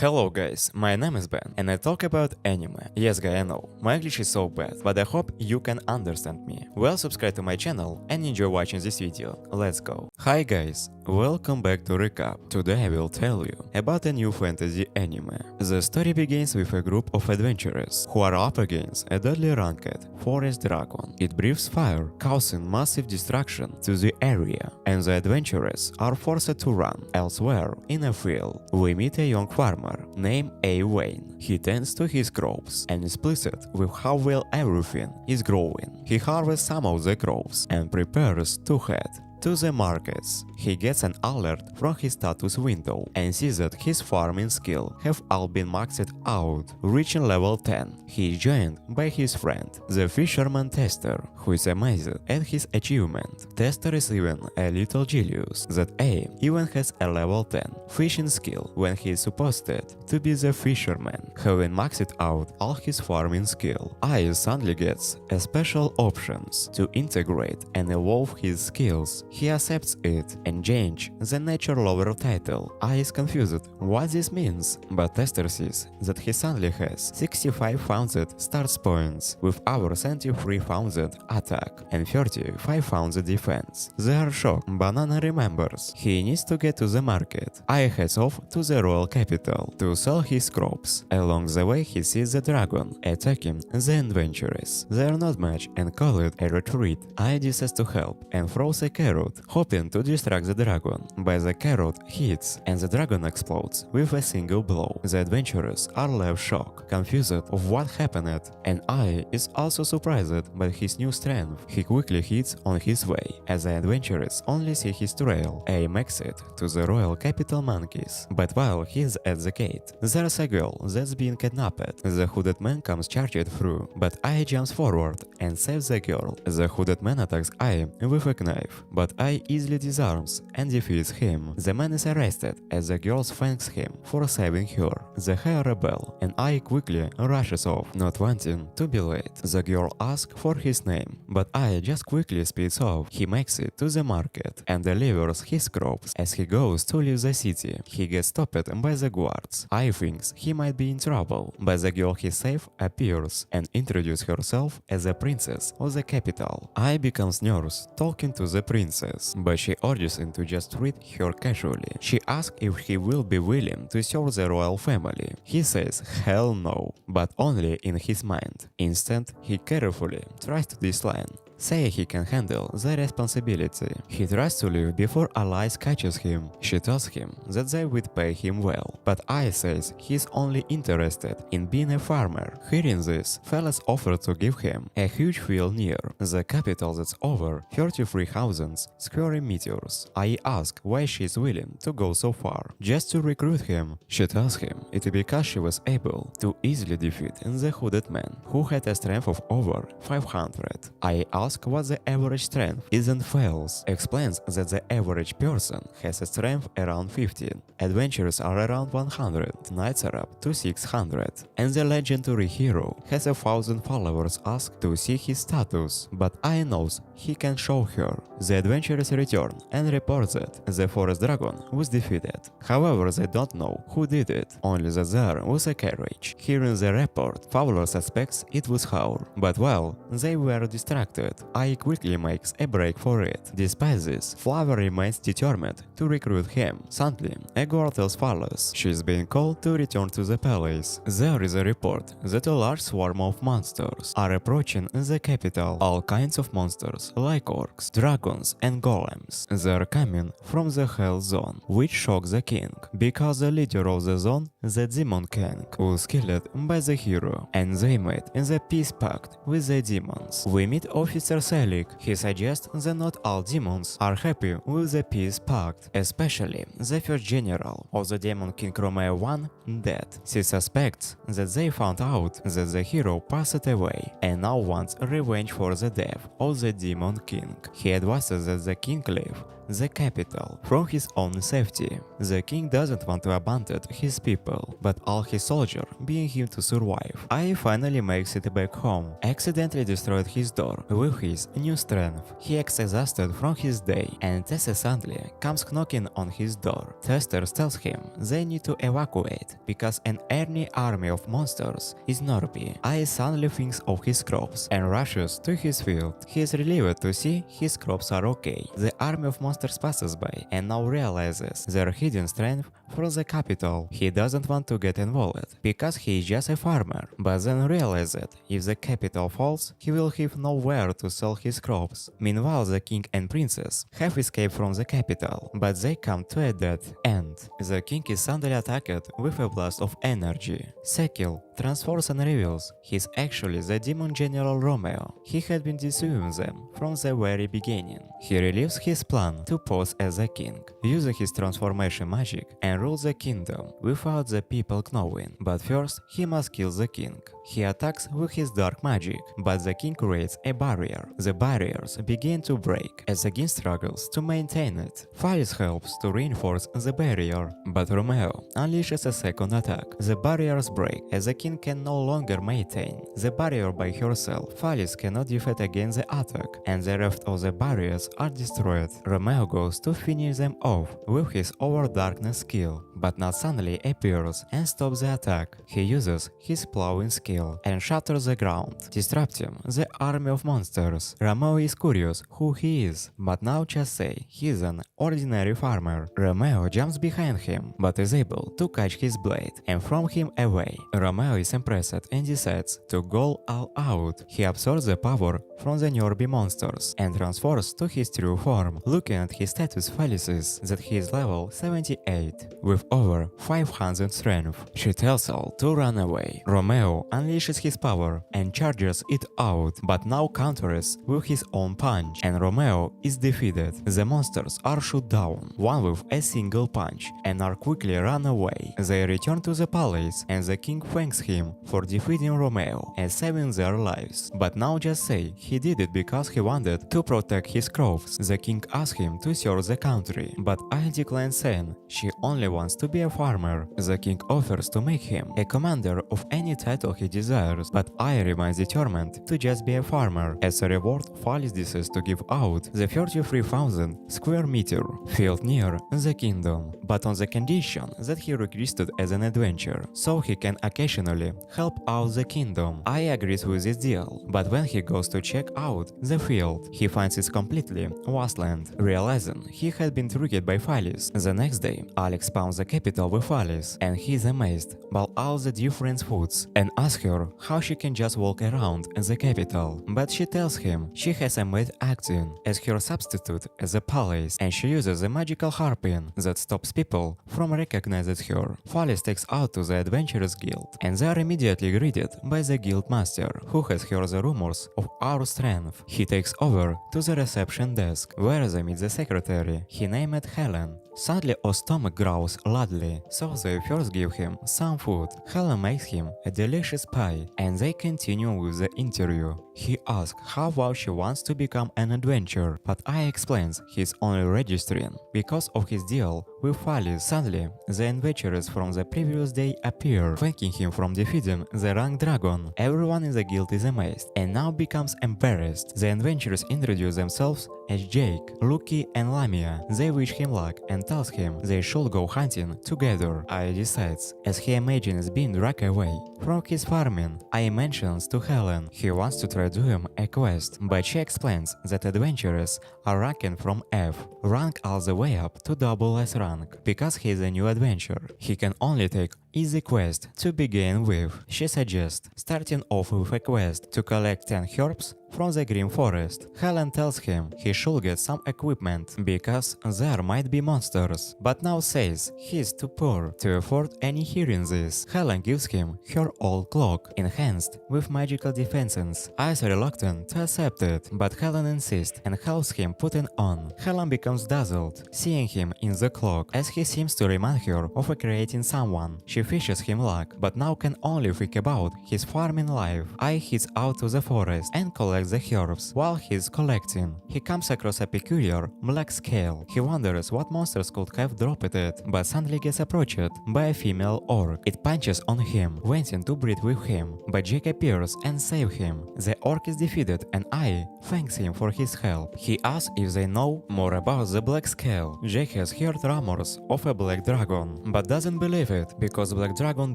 Hello guys, my name is Ben and I talk about anime. Yes guy, I know, my English is so bad, but I hope you can understand me. Well, subscribe to my channel and enjoy watching this video. Let's go. Hi guys, welcome back to Recap. Today I will tell you about a new fantasy anime. The story begins with a group of adventurers who are up against a deadly ranked forest dragon. It breathes fire, causing massive destruction to the area, and the adventurers are forced to run elsewhere in a field. We meet a young farmer named A. Wayne. He tends to his crops and is pleased with how well everything is growing. He harvests some of the crops and prepares to head to the markets. He gets an alert from his status window and sees that his farming skill have all been maxed out. Reaching level 10, he is joined by his friend, the fisherman Tester, who is amazed at his achievement. Tester is even a little jealous that A even has a level 10 fishing skill when he is supposed to be the fisherman, having maxed out all his farming skill. I suddenly gets a special options to integrate and evolve his skills. He accepts it and change the nature lover title. I is confused what this means, but Tester sees that he suddenly has 65,000 stars points with our 73,000 attack and 35,000 defense. They are shocked. Banana remembers he needs to get to the market. I heads off to the royal capital to sell his crops. Along the way he sees the dragon attacking the adventurers. They are not much and call it a retreat. I decides to help and throws a carrot, hoping to distract the dragon, but the carrot hits and the dragon explodes with a single blow. The adventurers are left shocked, confused of what happened, and I is also surprised by his new strength. He quickly hits on his way, as the adventurers only see his trail. A makes it to the royal capital monkeys, but while he's at the gate, there's a girl that's been kidnapped. The hooded man comes charged through, but I jumps forward and saves the girl. The hooded man attacks I with a knife, but I easily disarms and defeats him. The man is arrested as the girl thanks him for saving her. They hire a rebel and I quickly rushes off, not wanting to be late. The girl asks for his name, but I just quickly speeds off. He makes it to the market and delivers his crops. As he goes to leave the city, he gets stopped by the guards. I thinks he might be in trouble, but the girl he saved appears and introduces herself as a princess of the capital. I becomes nurse talking to the princess, but she urges him to just treat her casually. She asks if he will be willing to serve the royal family. He says hell no, but only in his mind. Instead, he carefully tries to decline, say he can handle the responsibility. He tries to leave before Alice catches him. She tells him that they would pay him well, but I says he's only interested in being a farmer. Hearing this, fellas offer to give him a huge field near the capital that's over 33,000 square meters. I ask why she's willing to go so far just to recruit him. She tells him it's because she was able to easily defeat the hooded man, who had a strength of over 500. I ask what the average strength is and fails, explains that the average person has a strength around 15, adventurers are around 100, knights are up to 600, and the legendary hero has 1,000 followers. Ask to see his status, but I knows he can show her. The adventurers return and report that the forest dragon was defeated. However, they don't know who did it, only that there was a carriage. Hearing the report, Fowler suspects it was Hour, but while they were distracted, I quickly makes a break for it. Despite this, Flower remains determined to recruit him. Suddenly, a girl tells Fowlers she is being called to return to the palace. There is a report that a large swarm of monsters are approaching the capital. All kinds of monsters, like orcs, dragons, and golems. They are coming from the Hell Zone, which shocks the king, because the leader of the zone, the Demon King, was killed by the hero, and they made the peace pact with the demons. We meet Officer Selig. He suggests that not all demons are happy with the peace pact, especially the first general of the Demon King Romeo I dead. She suspects that they found out that the hero passed away and now wants revenge for the death of the Demon King. He advises that the king leave the capital, from his own safety. The king doesn't want to abandon his people, but all his soldiers being him to survive. Ai finally makes it back home, accidentally destroyed his door with his new strength. He acts exhausted from his day, and Tessa suddenly comes knocking on his door. Tester tells him they need to evacuate because an enemy army of monsters is nearby. Ai suddenly thinks of his crops and rushes to his field. He is relieved to see his crops are okay. The army of monsters passes by and now realizes their hidden strength from the capital. He doesn't want to get involved because he is just a farmer, but then realizes if the capital falls, he will have nowhere to sell his crops. Meanwhile, the king and princess have escaped from the capital, but they come to a dead end. The king is suddenly attacked with a blast of energy. Sekil transforms and reveals he's actually the demon general Romeo. He had been deceiving them from the very beginning. He relieves his plan to pose as a king, using his transformation magic and rule the kingdom without the people knowing. But first, he must kill the king. He attacks with his dark magic, but the king creates a barrier. The barriers begin to break as the king struggles to maintain it. Phyllis helps to reinforce the barrier, but Romeo unleashes a second attack. The barriers break as the king can no longer maintain the barrier by herself. Phyllis cannot defend against the attack, and the rest of the barriers are destroyed. Romeo goes to finish them off with his over-darkness skill, but now suddenly appears and stops the attack. He uses his plowing skill and shatters the ground, disrupting the army of monsters. Romeo is curious who he is, but now just say he's an ordinary farmer. Romeo jumps behind him, but is able to catch his blade and throw him away. Romeo is impressed and decides to go all out. He absorbs the power from the nearby monsters and transforms to his true form. Looking at his status, Phyllis sees that he is level 78 with over 500 strength. She tells all to run away. Romeo unleashes his power and charges it out, but now counters with his own punch, and Romeo is defeated. The monsters are shot down, one with a single punch, and are quickly run away. They return to the palace, and the king thanks him for defeating Romeo and saving their lives. But now just say he did it because he wanted to protect his crops. The king asks him to serve the country, but Ai declines, saying she only wants to be a farmer. The king offers to make him a commander of any title he desires, but Ai remains determined to just be a farmer. As a reward, Phyllis decides to give out the 33,000 square meter field near the kingdom, but on the condition that he registered as an adventurer, so he can occasionally help out the kingdom. Ai agrees with this deal, but when he goes to check out the field, he finds it's completely wasteland, realizing he had been tricked by Phyllis. The next day, Alex founds the capital with Phyllis, and he's amazed by all the different foods and asks her how she can just walk around in the capital. But she tells him she has a maid acting as her substitute at the palace, and she uses a magical harping that stops people from recognizing her. Phyllis takes out to the Adventurers Guild, and they are immediately greeted by the guild master, who has heard the rumors of our strength. He takes over to the reception desk, where they meet the secretary. He named Helen. Sadly, her stomach growls loudly, so they first give him some food. Helen makes him a delicious pie, and they continue with the interview. He asks how well she wants to become an adventurer, but Ai explains he's only registering because of his deal with Phyllis. Suddenly, the adventurers from the previous day appear, thanking him for defeating the rank dragon. Everyone in the guild is amazed and now becomes embarrassed. The adventurers introduce themselves as Jake, Lucky, and Lamia. They wish him luck and tells him they should go hunting together. Ai decides, as he imagines being dragged away from his farming. Ai mentions to Helen he wants to try doing a quest, but she explains that adventurers are ranking from F rank all the way up to double S rank. Because he is a new adventurer, he can only take easy quest to begin with. She suggests starting off with a quest to collect 10 herbs from the Green Forest. Helen tells him he should get some equipment because there might be monsters, but now says he's too poor to afford any hearing this. Helen gives him her old cloak, enhanced with magical defenses. I is reluctant to accept it, but Helen insists and helps him put it on. Helen becomes dazzled, seeing him in the cloak, as he seems to remind her of creating someone she wishes him luck, but now can only think about his farming life. I heads out to the forest and collects the herbs. While he's collecting, he comes across a peculiar black scale. He wonders what monsters could have dropped it, but suddenly gets approached by a female orc. It punches on him, wanting to breed with him, but Jake appears and saves him. The orc is defeated and I thanks him for his help. He asks if they know more about the black scale. Jake has heard rumors of a black dragon, but doesn't believe it because black dragon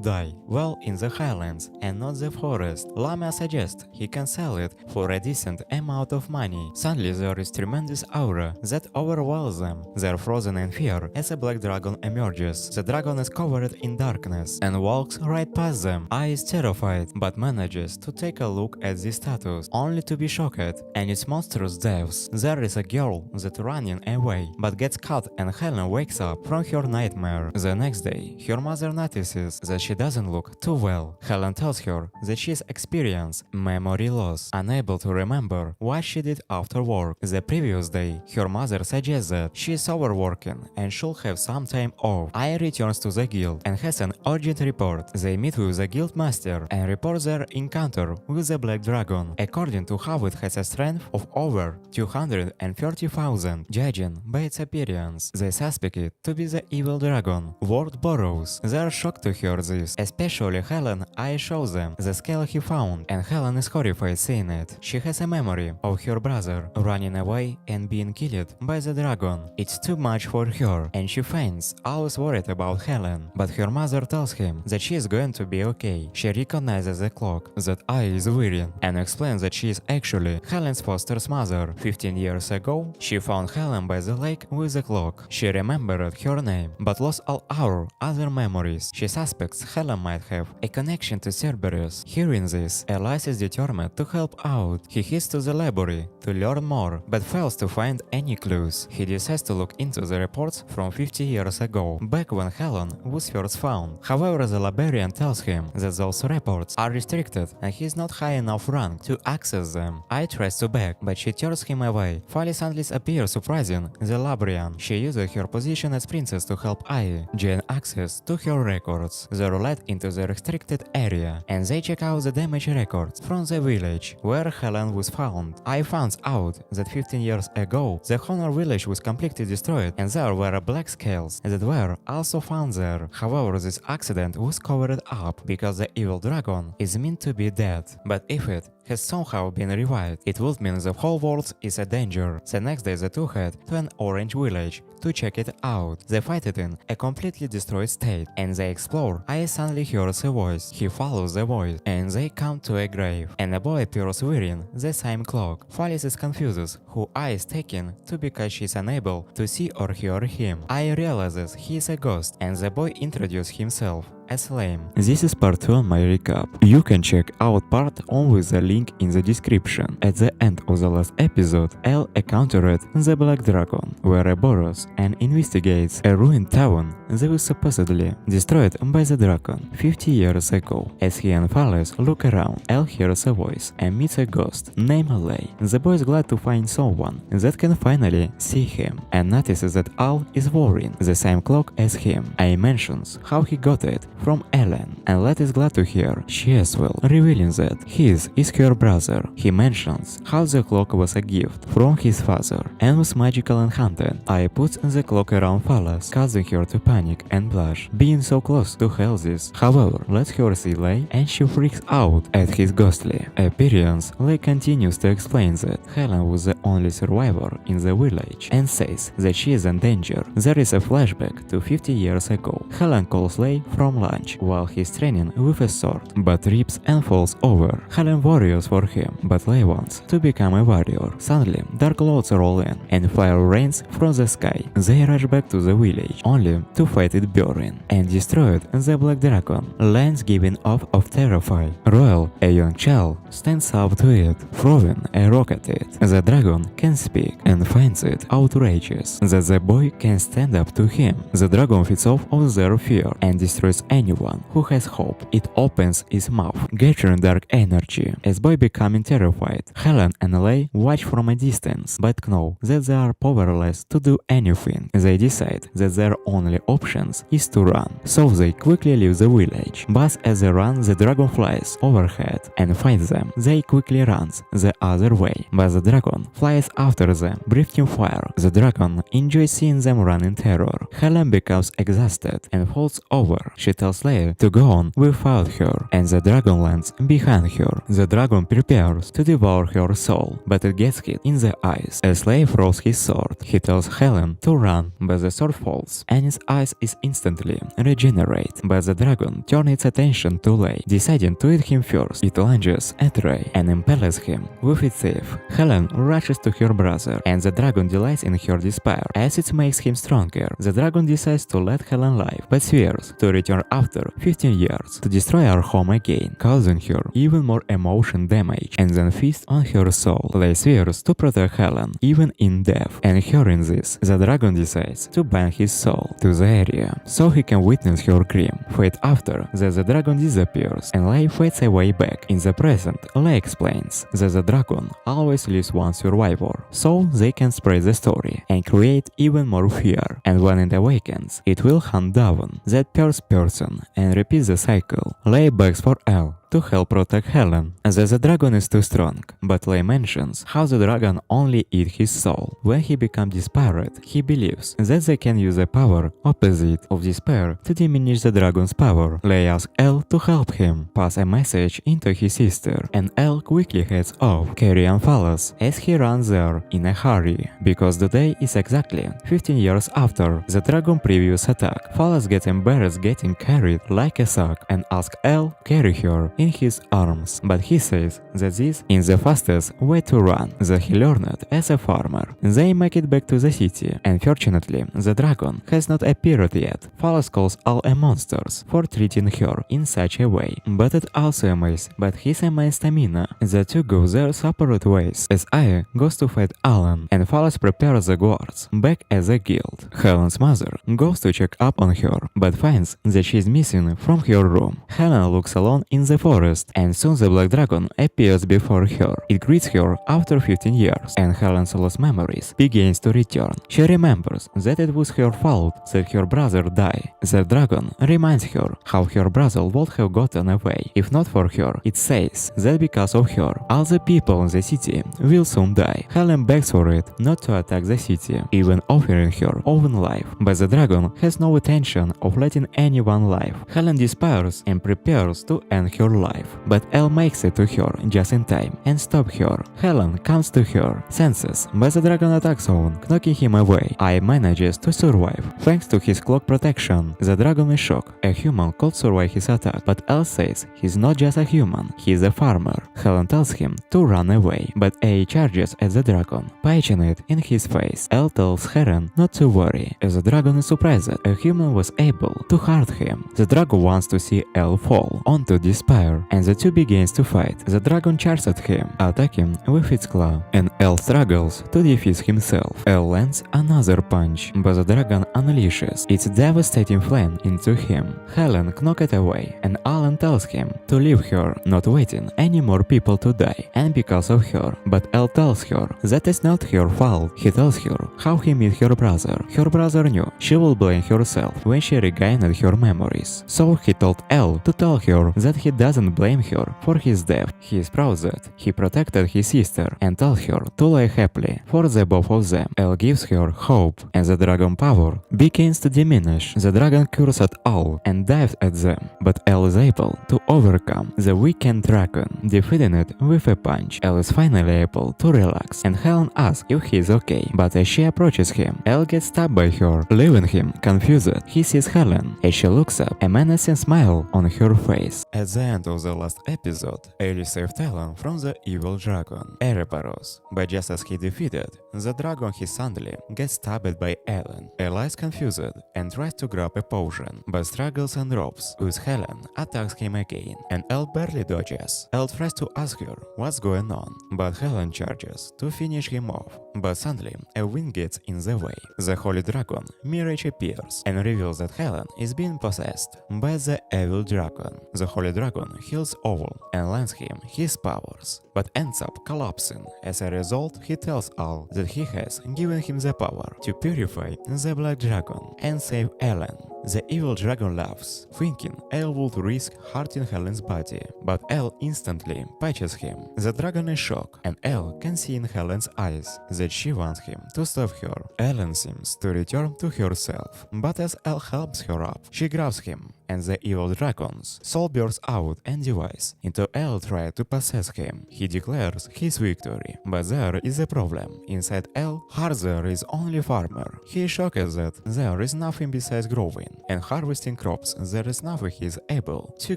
die well in the highlands and not the forest. Lamia suggests he can sell it for a decent amount of money. Suddenly there is tremendous aura that overwhelms them. They are frozen in fear as a black dragon emerges. The dragon is covered in darkness and walks right past them. I is terrified but manages to take a look at the status, only to be shocked and its monstrous depths. There is a girl that running away but gets caught and Helen wakes up from her nightmare. The next day, her mother notices that she doesn't look too well. Helen tells her that she's experienced memory loss, unable to remember what she did after work. The previous day, her mother suggests that she is overworking and should have some time off. Aya returns to the guild and has an urgent report. They meet with the guild master and report their encounter with the black dragon. According to how it has a strength of over 230,000, judging by its appearance. They suspect it to be the evil dragon, Ward Burrows. They are shocked to hear this, especially Helen. I shows them the scale he found, and Helen is horrified seeing it. She has a memory of her brother running away and being killed by the dragon. It's too much for her, and she faints, always worried about Helen. But her mother tells him that she is going to be okay. She recognizes the clock that I is wearing and explains that she is actually Helen's foster's mother. 15 years ago, she found Helen by the lake with the clock. She remembered her name, but lost all our other memories. She suspects Helen might have a connection to Cerberus. Hearing this, Elias is determined to help out. He heads to the library to learn more, but fails to find any clues. He decides to look into the reports from 50 years ago, back when Helen was first found. However, the librarian tells him that those reports are restricted and he's not high enough rank to access them. I tries to beg, but she turns him away. Folly suddenly appears surprising the librarian. She uses her position as princess to help Ai gain access to her records. They are led into the restricted area and they check out the damage records from the village where Helen was found. I found out that 15 years ago the Honor village was completely destroyed and there were black scales that were also found there. However, this accident was covered up because the evil dragon is meant to be dead. But if it has somehow been revived, it would mean the whole world is a danger. The next day the two head to an orange village to check it out. They find it in a completely destroyed state and they explore. I suddenly hears a voice. He follows the voice and they come to a grave and a boy appears wearing the same cloak. Follis is confused who I is taken to because she is unable to see or hear him. I realizes he is a ghost and the boy introduces himself as lame. This is part 2 on my recap. You can check out part 1 with the link in the description. At the end of the last episode, Elle encountered the Black Dragon, where Boros and investigates a ruined town that was supposedly destroyed by the dragon 50 years ago. As he and Falles look around, Elle hears a voice and meets a ghost named Lay. The boy is glad to find someone that can finally see him and notices that Al is wearing the same cloak as him. I mentions how he got it from Ellen, and Let is glad to hear she as well, revealing that his is her brother. He mentions how the clock was a gift from his father and was magical and haunted. I put the clock around Fallas, causing her to panic and blush, being so close to Halsey's. However, let her see Lay and she freaks out at his ghostly appearance. Lay continues to explain that Helen was the only survivor in the village and says that she is in danger. There is a flashback to 50 years ago. Helen calls Lay from lunch while he's training with a sword, but trips and falls over. Helen worries for him, but Lay wants to become a warrior. Suddenly, dark clouds roll in and fire rains from the sky. They rush back to the village, only to fight it burning and destroy the Black Dragon. Lands giving off of terrify. Royal, a young child, stands up to it, throwing a rock at it. The dragon can speak and finds it outrageous that the boy can stand up to him. The dragon feeds off on their fear and destroys anyone who has hope. It opens its mouth, gathering dark energy. As boy becoming terrified, Helen and Lei watch from a distance, but know that they are powerless to do anything. They decide that their only options is to run. So they quickly leave the village. But as they run, the dragon flies overhead and finds them. They quickly runs the other way, but the dragon flies after them, breathing fire. The dragon enjoys seeing them run in terror. Helen becomes exhausted and falls over. She tells Leia to go on without her, and the dragon lands behind her. The dragon prepares to devour her soul, but it gets hit in the eyes. As Leia throws his sword, he tells Helen to run, but the sword falls, and its eyes is instantly regenerate. But the dragon turns its attention to Leia, deciding to eat him first. It lunges at Rey and impales him with its teeth. Helen rushes to her brother, and the dragon delights in her despair, as it makes him stronger. The dragon decides to let Helen live, but swears to return after 15 years to destroy our home again, causing her even more emotion damage, and then feast on her soul. Leia swears to protect Helen, even in death, and hearing this, the dragon decides to bind his soul to the area, so he can witness her crime. Fate after that, the dragon disappears, and Leia fades away back. In the present, Leia explains that the dragon always leaves one survivor, so they can spread the story and create even more fear, and when it awakens, it will hunt down that first person and repeat the cycle. Leia begs for Elle to help protect Helen, as the dragon is too strong, but Leia mentions how the dragon only eat his soul. When he becomes desperate, he believes that they can use a power opposite of despair to diminish the dragon's power. Leia asks Elle to help him pass a message into his sister, and Elle quickly heads off, carrying follows as he runs there in a hurry, because the day is exactly 15 years after the dragon previous attack. Follows gets embarrassed getting carried like a sack and asks Elle to carry her in his arms, but he says that this is the fastest way to run that he learned as a farmer. They make it back to the city, and fortunately the dragon has not appeared yet. Phallus calls all a monsters for treating her in such a way, but it also amazes but his immense stamina. The two go their separate ways, as Aya goes to fight Alan, and Phallus prepares the guards back as a guild. Helen's mother goes to check up on her, but finds that she is missing from her room. Helen looks alone in the forest, and soon the black dragon appears before her. It greets her after 15 years, and Helen's lost memories begins to return. She remembers that it was her fault that her brother died. The dragon reminds her how her brother would have gotten away if not for her. It says that because of her, all the people in the city will soon die. Helen begs for it not to attack the city, even offering her own life, but the dragon has no intention of letting anyone live. Helen despairs and prepares to end her life, but Elle makes it to her just in time and stops her. Helen comes to her senses, but the dragon attacks on, knocking him away. I manages to survive thanks to his cloak protection. The dragon is shocked. A human could survive his attack, but Elle says he's not just a human, he's a farmer. Helen tells him to run away, but A charges at the dragon, punching it in his face. Elle tells Helen not to worry, as the dragon is surprised that a human was able to hurt him. The dragon wants to see Elle fall onto despair, and the two begins to fight. The dragon charges at him, attacking with its claw, and Elle struggles to defeat himself. Elle lands another punch, but the dragon unleashes its devastating flame into him. Helen knocks it away, and Alan tells him to leave her, not waiting any more people to die, and because of her. But Elle tells her that it's not her fault. He tells her how he met her brother. Her brother knew she will blame herself when she regained her memories, so he told Elle to tell her that he doesn't blame her for his death. He is proud that he protected his sister, and tells her to lie happily for the both of them. Elle gives her hope, and the dragon power begins to diminish. The dragon curses at all and dives at them, but Elle is able to overcome the weakened dragon, defeating it with a punch. Elle is finally able to relax, and Helen asks if he is okay, but as she approaches him, Elle gets stabbed by her, leaving him confused. He sees Helen. As she looks up, a menacing smile on her face. At the end end of the last episode, Ellie saved Ellen from the evil dragon, Erebaros, but just as he defeated the dragon, he suddenly gets stabbed by Ellen. Ellie is confused and tries to grab a potion, but struggles and drops, as Helen attacks him again, and Elle barely dodges. Elle tries to ask her what's going on, but Helen charges to finish him off, but suddenly a wind gets in the way. The holy dragon Mirage appears and reveals that Helen is being possessed by the evil dragon. The holy dragon heals all and lends him his powers, but ends up collapsing. As a result, he tells Al that he has given him the power to purify the black dragon and save Ellen. The evil dragon laughs, thinking Elle would risk hurting Helen's body, but Elle instantly patches him. The dragon is shocked, and Elle can see in Helen's eyes that she wants him to stop her. Ellen seems to return to herself, but as Elle helps her up, she grabs him, and the evil dragon's soul bursts out and divides into Elle trying to possess him. He declares his victory, but there is a problem. Inside Elle, Harzer is only farmer. He is shocked that there is nothing besides growing and harvesting crops. There is nothing he is able to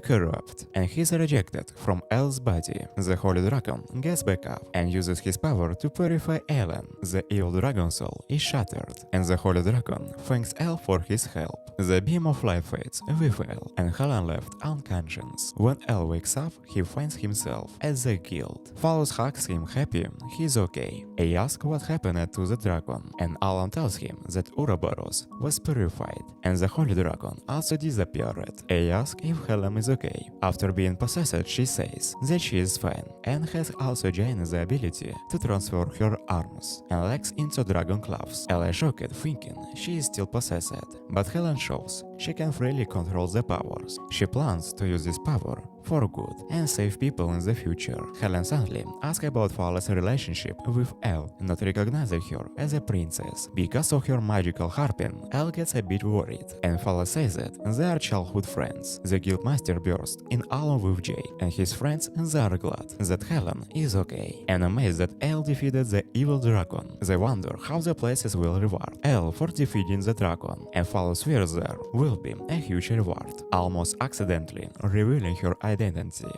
corrupt, and he is rejected from Elle's body. The holy dragon gets back up and uses his power to purify Ellen. The evil dragon soul is shattered, and the holy dragon thanks Elle for his help. The beam of light fades with Elle, and Helen left unconscious. When Elle wakes up, he finds himself at the guild. Phallus hugs him happy he's okay. He asks what happened to the dragon, and Alan tells him that Ouroboros was purified, and the holy dragon also disappeared. He asks if Helen is okay. After being possessed, she says that she is fine, and has also gained the ability to transfer her arms and legs into dragon claws. Elle is shocked, thinking she is still possessed, but Helen shows she can freely control the powers. She plans to use this power for good and save people in the future. Helen suddenly asks about Phallus' relationship with Elle, not recognizing her as a princess. Because of her magical harping, Elle gets a bit worried, and Phallus says that they are childhood friends. The guildmaster bursts in along with Jay and his friends, and they are glad that Helen is okay, and amazed that Elle defeated the evil dragon. They wonder how the places will reward Elle for defeating the dragon, and Phallus fears there will be a huge reward, almost accidentally revealing her identity.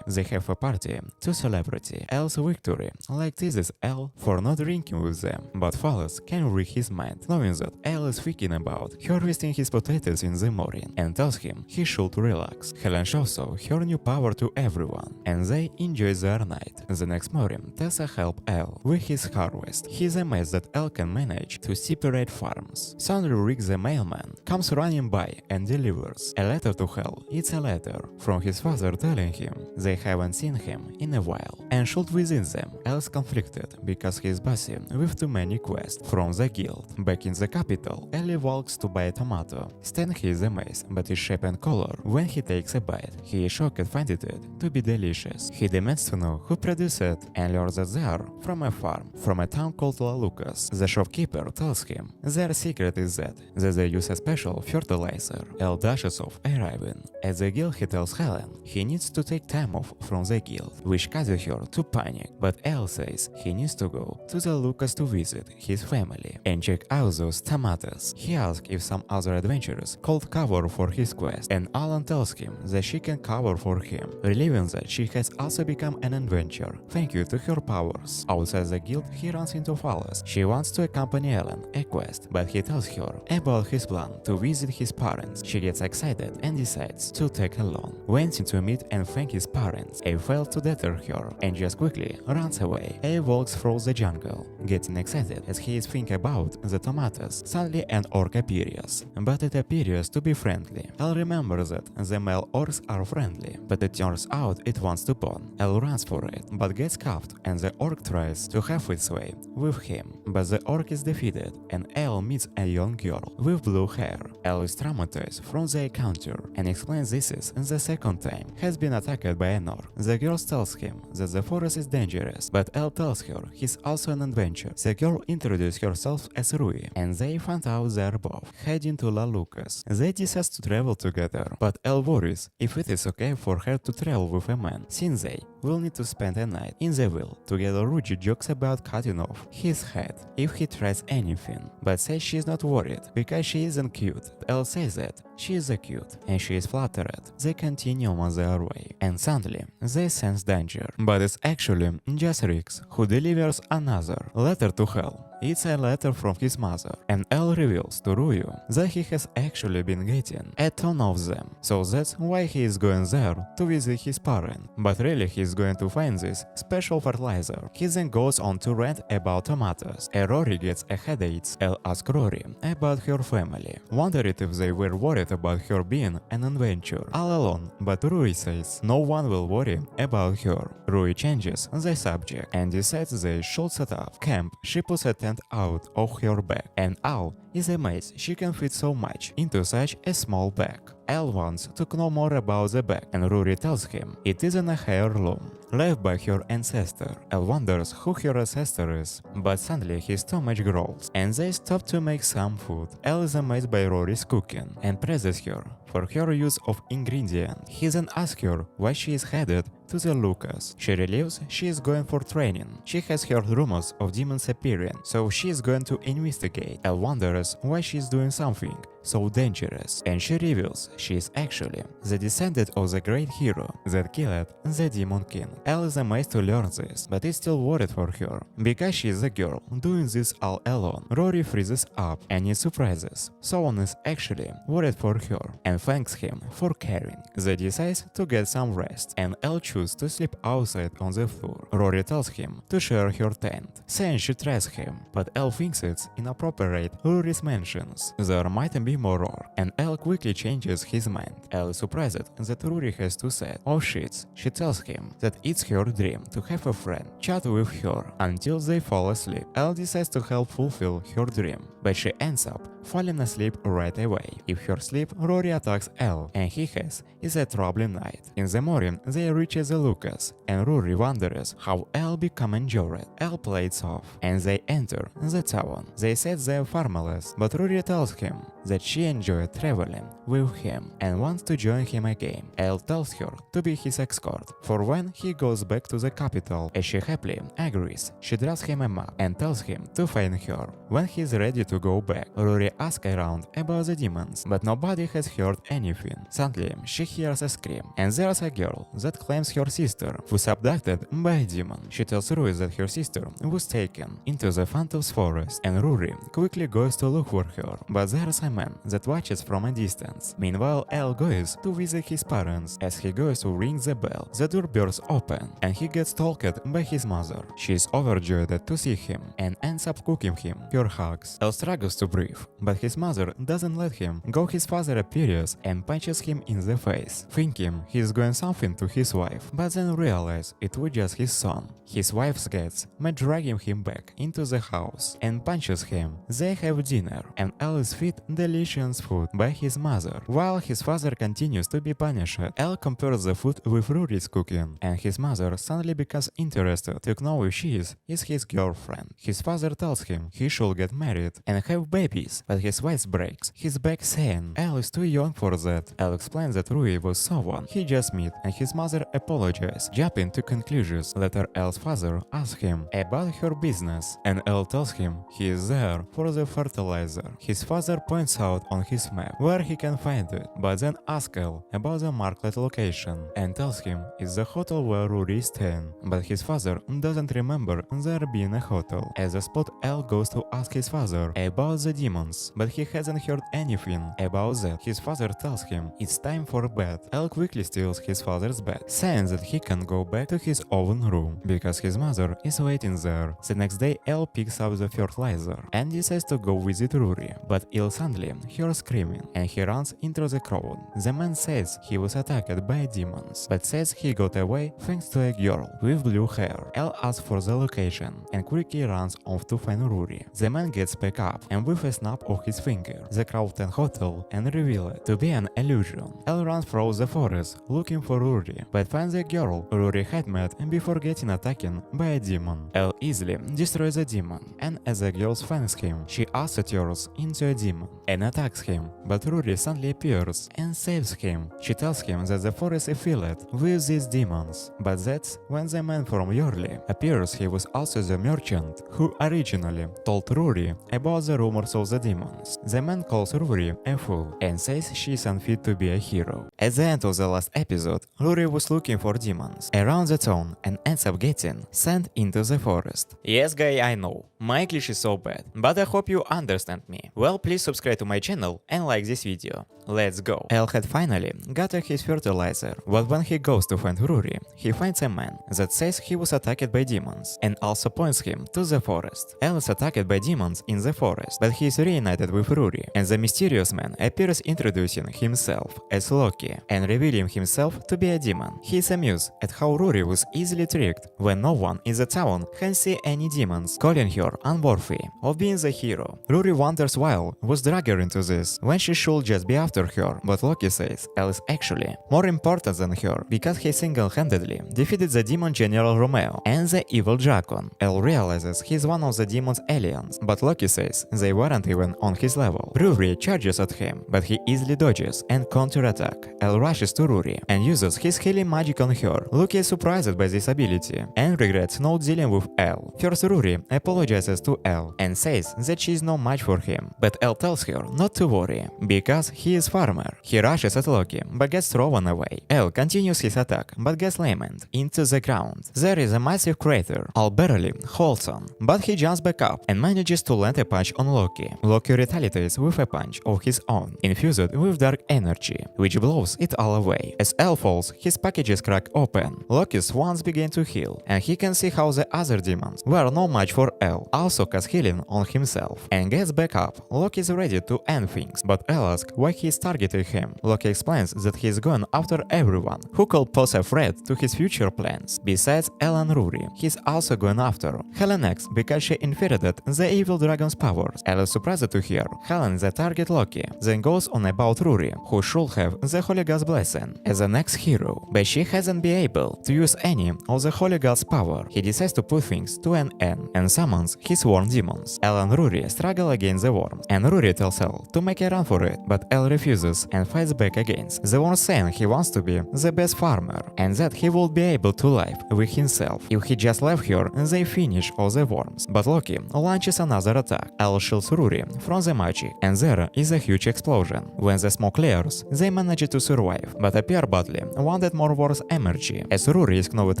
They have a party to celebrate Elle's victory, like teases Elle for not drinking with them, but Phallus can read his mind, knowing that Elle is thinking about harvesting his potatoes in the morning, and tells him he should relax. Helen shows off her new power to everyone, and they enjoy their night. The next morning, Tessa helps Elle with his harvest. He is amazed that Elle can manage to separate farms. Suddenly Rick the mailman comes running by and delivers a letter to Hell. It's a letter from his father telling him they haven't seen him in a while and should visit them. Elle's conflicted because he is busy with too many quests from the guild. Back in the capital, Ellie walks to buy a tomato. Stan he is amazed by its shape and color. When he takes a bite, he is shocked finding it to be delicious. He demands to know who produced it and learns that they are from a farm, from a town called La Lucas. The shopkeeper tells him their secret is that they use a special fertilizer. Elle dashes off, arriving. At the guild, he tells Helen he needs to take time off from the guild, which causes her to panic, but Elle says he needs to go to the Lucas to visit his family and check out those tomatoes. He asks if some other adventurers could cover for his quest, and Alan tells him that she can cover for him, revealing that she has also become an adventurer thanks to her powers. Outside the guild, he runs into Phallus. She wants to accompany Ellen a quest, but he tells her about his plan to visit his parents. She gets excited and decides to take along. Wanting to meet and thank his parents, A fails to deter her and just quickly runs away. A walks through the jungle, getting excited as he is thinking about the tomatoes. Suddenly an orc appears, but it appears to be friendly. Elle remembers that the male orcs are friendly, but it turns out it wants to bond. Elle runs for it, but gets cuffed, and the orc tries to have its way with him, but the orc is defeated, and Elle meets a young girl with blue hair. Elle is traumatized from the encounter and explains this is the second time has been attacked by an orc. The girl tells him that the forest is dangerous, but Elle tells her he's also an adventurer. The girl introduces herself as Rui, and they find out they're both heading to La Lucas. They decide to travel together, but Elle worries if it is okay for her to travel with a man, since they will need to spend a night in the will. Together Ruji jokes about cutting off his head if he tries anything, but says she's not worried because she isn't cute. Elle says that she is cute and she is flattered. They continue on their way and suddenly they sense danger, but it's actually just Rix who delivers another letter to Hell. It's a letter from his mother, and Elle reveals to Ryu that he has actually been getting a ton of them, so that's why he is going there to visit his parent. But really he's going to find this special fertilizer. He then goes on to rant about tomatoes, and Rory gets a headache. Elle asks Rory about her family, wondering if they were worried about her being an adventure all alone, but Rui says no one will worry about her. Rui changes the subject and decides they should set up camp. She puts a tent out of her bag, and Al is amazed she can fit so much into such a small bag. Elle wants to know more about the bag, and Rory tells him it isn't a heirloom left by her ancestor. Elle wonders who her ancestor is, but suddenly his stomach growls, and they stop to make some food. Elle is amazed by Rory's cooking and praises her for her use of ingredient. He then asks her why she is headed to the Lucas. She relieves she is going for training. She has heard rumors of demons appearing, so she is going to investigate. Elle wonders why she is doing something so dangerous, and she reveals she is actually the descendant of the great hero that killed the Demon King. Elle is amazed to learn this, but is still worried for her, because she is a girl doing this all alone. Rory freezes up and is surprises. Someone is actually worried for her and thanks him for caring. They decide to get some rest, and Elle chooses to sleep outside on the floor. Rory tells him to share her tent, saying she trusts him, but Elle thinks it's inappropriate. Rory's mentions there might be more roar, and Elle quickly changes his mind. Elle is surprised that Rory has to say, oh shit. She tells him that it's her dream to have a friend chat with her until they fall asleep. Elle decides to help fulfill her dream, but she ends up falling asleep right away. In her sleep, Rory attacks Elle, and he has a troubling night. In the morning, they reach the Lucas, and Rory wonders how Elle become injured. Elle plays off, and they enter the town. They said they are farmless, but Rory tells him that she enjoyed traveling with him and wants to join him again. Elle tells her to be his escort for when he goes back to the capital, and she happily agrees. She draws him a map and tells him to find her when he's ready to go back. Rory asks around about the demons, but nobody has heard anything. Suddenly, she hears a scream, and there's a girl that claims her sister was abducted by a demon. She tells Rory that her sister was taken into the Phantom's forest, and Rory quickly goes to look for her, but there's a man that watches from a distance. Meanwhile, Elle goes to visit his parents. As he goes to ring the bell, the door bursts open, and he gets stalked by his mother. She is overjoyed to see him and ends up cooking him her hugs. Elle struggles to breathe, but his mother doesn't let him go. His father appears and punches him in the face, thinking he's going something to his wife, but then realizes it was just his son. His wife gets mad, dragging him back into the house and punches him. They have dinner, and Elle is fed delicious food by his mother, while his father continues to be punished. Elle compares the food with Rory's cooking, and his mother suddenly becomes interested to know if she is his girlfriend. His father tells him he should get married and have babies, but his wife breaks his back, saying Elle is too young for that. Elle explains that Rui was someone he just met, and his mother apologizes. Jumping to conclusions, later Elle's father asks him about her business, and Elle tells him he is there for the fertilizer. His father points out on his map where he can find it, but then asks Elle about the market location and tells him it's the hotel where Rory is staying, but his father doesn't remember there being a hotel. At the spot, Elle goes to ask his father about the demons, but he hasn't heard anything about that. His father tells him it's time for bed. Elle quickly steals his father's bed, saying that he can go back to his own room because his mother is waiting there. The next day, Elle picks up the fertilizer and decides to go visit Rory, but Elle suddenly hears screaming and he runs into the crowd. The man says he was attacked by demons, but says he got away thanks to a girl with blue hair. Elle asks for the location and quickly runs off to find Rory. The man gets back up, and with a snap of his finger, the crowd and hotel and reveal it to be an illusion. Elle runs through the forest looking for Rory, but finds and the girl Rory had met before getting attacked by a demon. Elle easily destroys the demon, and as the girl finds him, she also turns into a demon and attacks him, but Rory suddenly appears and saves him. She tells him that the forest is filled with these demons, but that's when the man from Yorley appears. He was also the merchant who originally told Rory about the rumors of the demons. The man calls Rory a fool and says she's unfit to be a hero. At the end of the last episode, Rory was looking for demons around the town and ends up getting sent into the forest. Yes, guy, I know, my English is so bad, but I hope you understand me. Well, please subscribe to my channel and like this video. Let's go. Elle had finally got his fertilizer, but when he goes to find Rory, he finds a man that says he was attacked by demons and also points him to the forest. Elle is attacked by demons in the forest, but he is reunited with Rory, and the mysterious man appears introducing himself as Loki and revealing himself to be a demon. He is amused at how Rory was easily tricked when no one in the town can see any demons, calling her unworthy of being the hero. Rory wonders why Elle was dragged her into this when she should just be after her, but Loki says Elle is actually more important than her because he single-handedly defeated the demon General Romeo and the evil dragon. Elle realizes he's one of the demon's aliens, but Loki says they weren't even on his level. Rory charges at him, but he easily dodges and counter-attack. Elle rushes to Rory and uses his healing magic on her. Loki is surprised by this ability and regrets not dealing with Elle. First, Rory apologizes to Elle and says that she is no match for him, but Elle tells her not to worry because he is farmer. He rushes at Loki but gets thrown away. Elle continues his attack but gets lamed into the ground. There is a massive crater. Elle barely holds on, but he jumps back up and manages to land a punch on Loki. Loki retaliates with a punch of his own, infused with dark energy, which blows it all away. As Elle falls, his packages crack open. Loki's wounds begin to heal, and he can see how the other demons were no match for Elle. Also casts healing on himself and gets back up. Loki is ready to end things, but Elle asks why he is targeting him. Loki explains that he is going after everyone who could pose a threat to his future plans. Besides Elle and Rory, he's also going after Helen X because she infiltrated the evil dragon's powers. Elle is surprised to hear Helen the target Loki, then goes on about Rory, who should have the Holy God's blessing as the next hero, but she hasn't been able to use any of the Holy God's power. He decides to put things to an end and summons his sworn demons. Elle and Rory struggle against the worm, and Rory tells Elle to make a run for it, but Elle refuses and fights back against the worm, saying he wants to be the best farmer and that he will be able to live with himself. If he just left her, they finish all the worms. But Loki launches another attack. Elle shields Rory from the magic, and there is a huge explosion. When the smoke clears, they manage to survive, but appear badly wanted more worms energy as Rory is knocked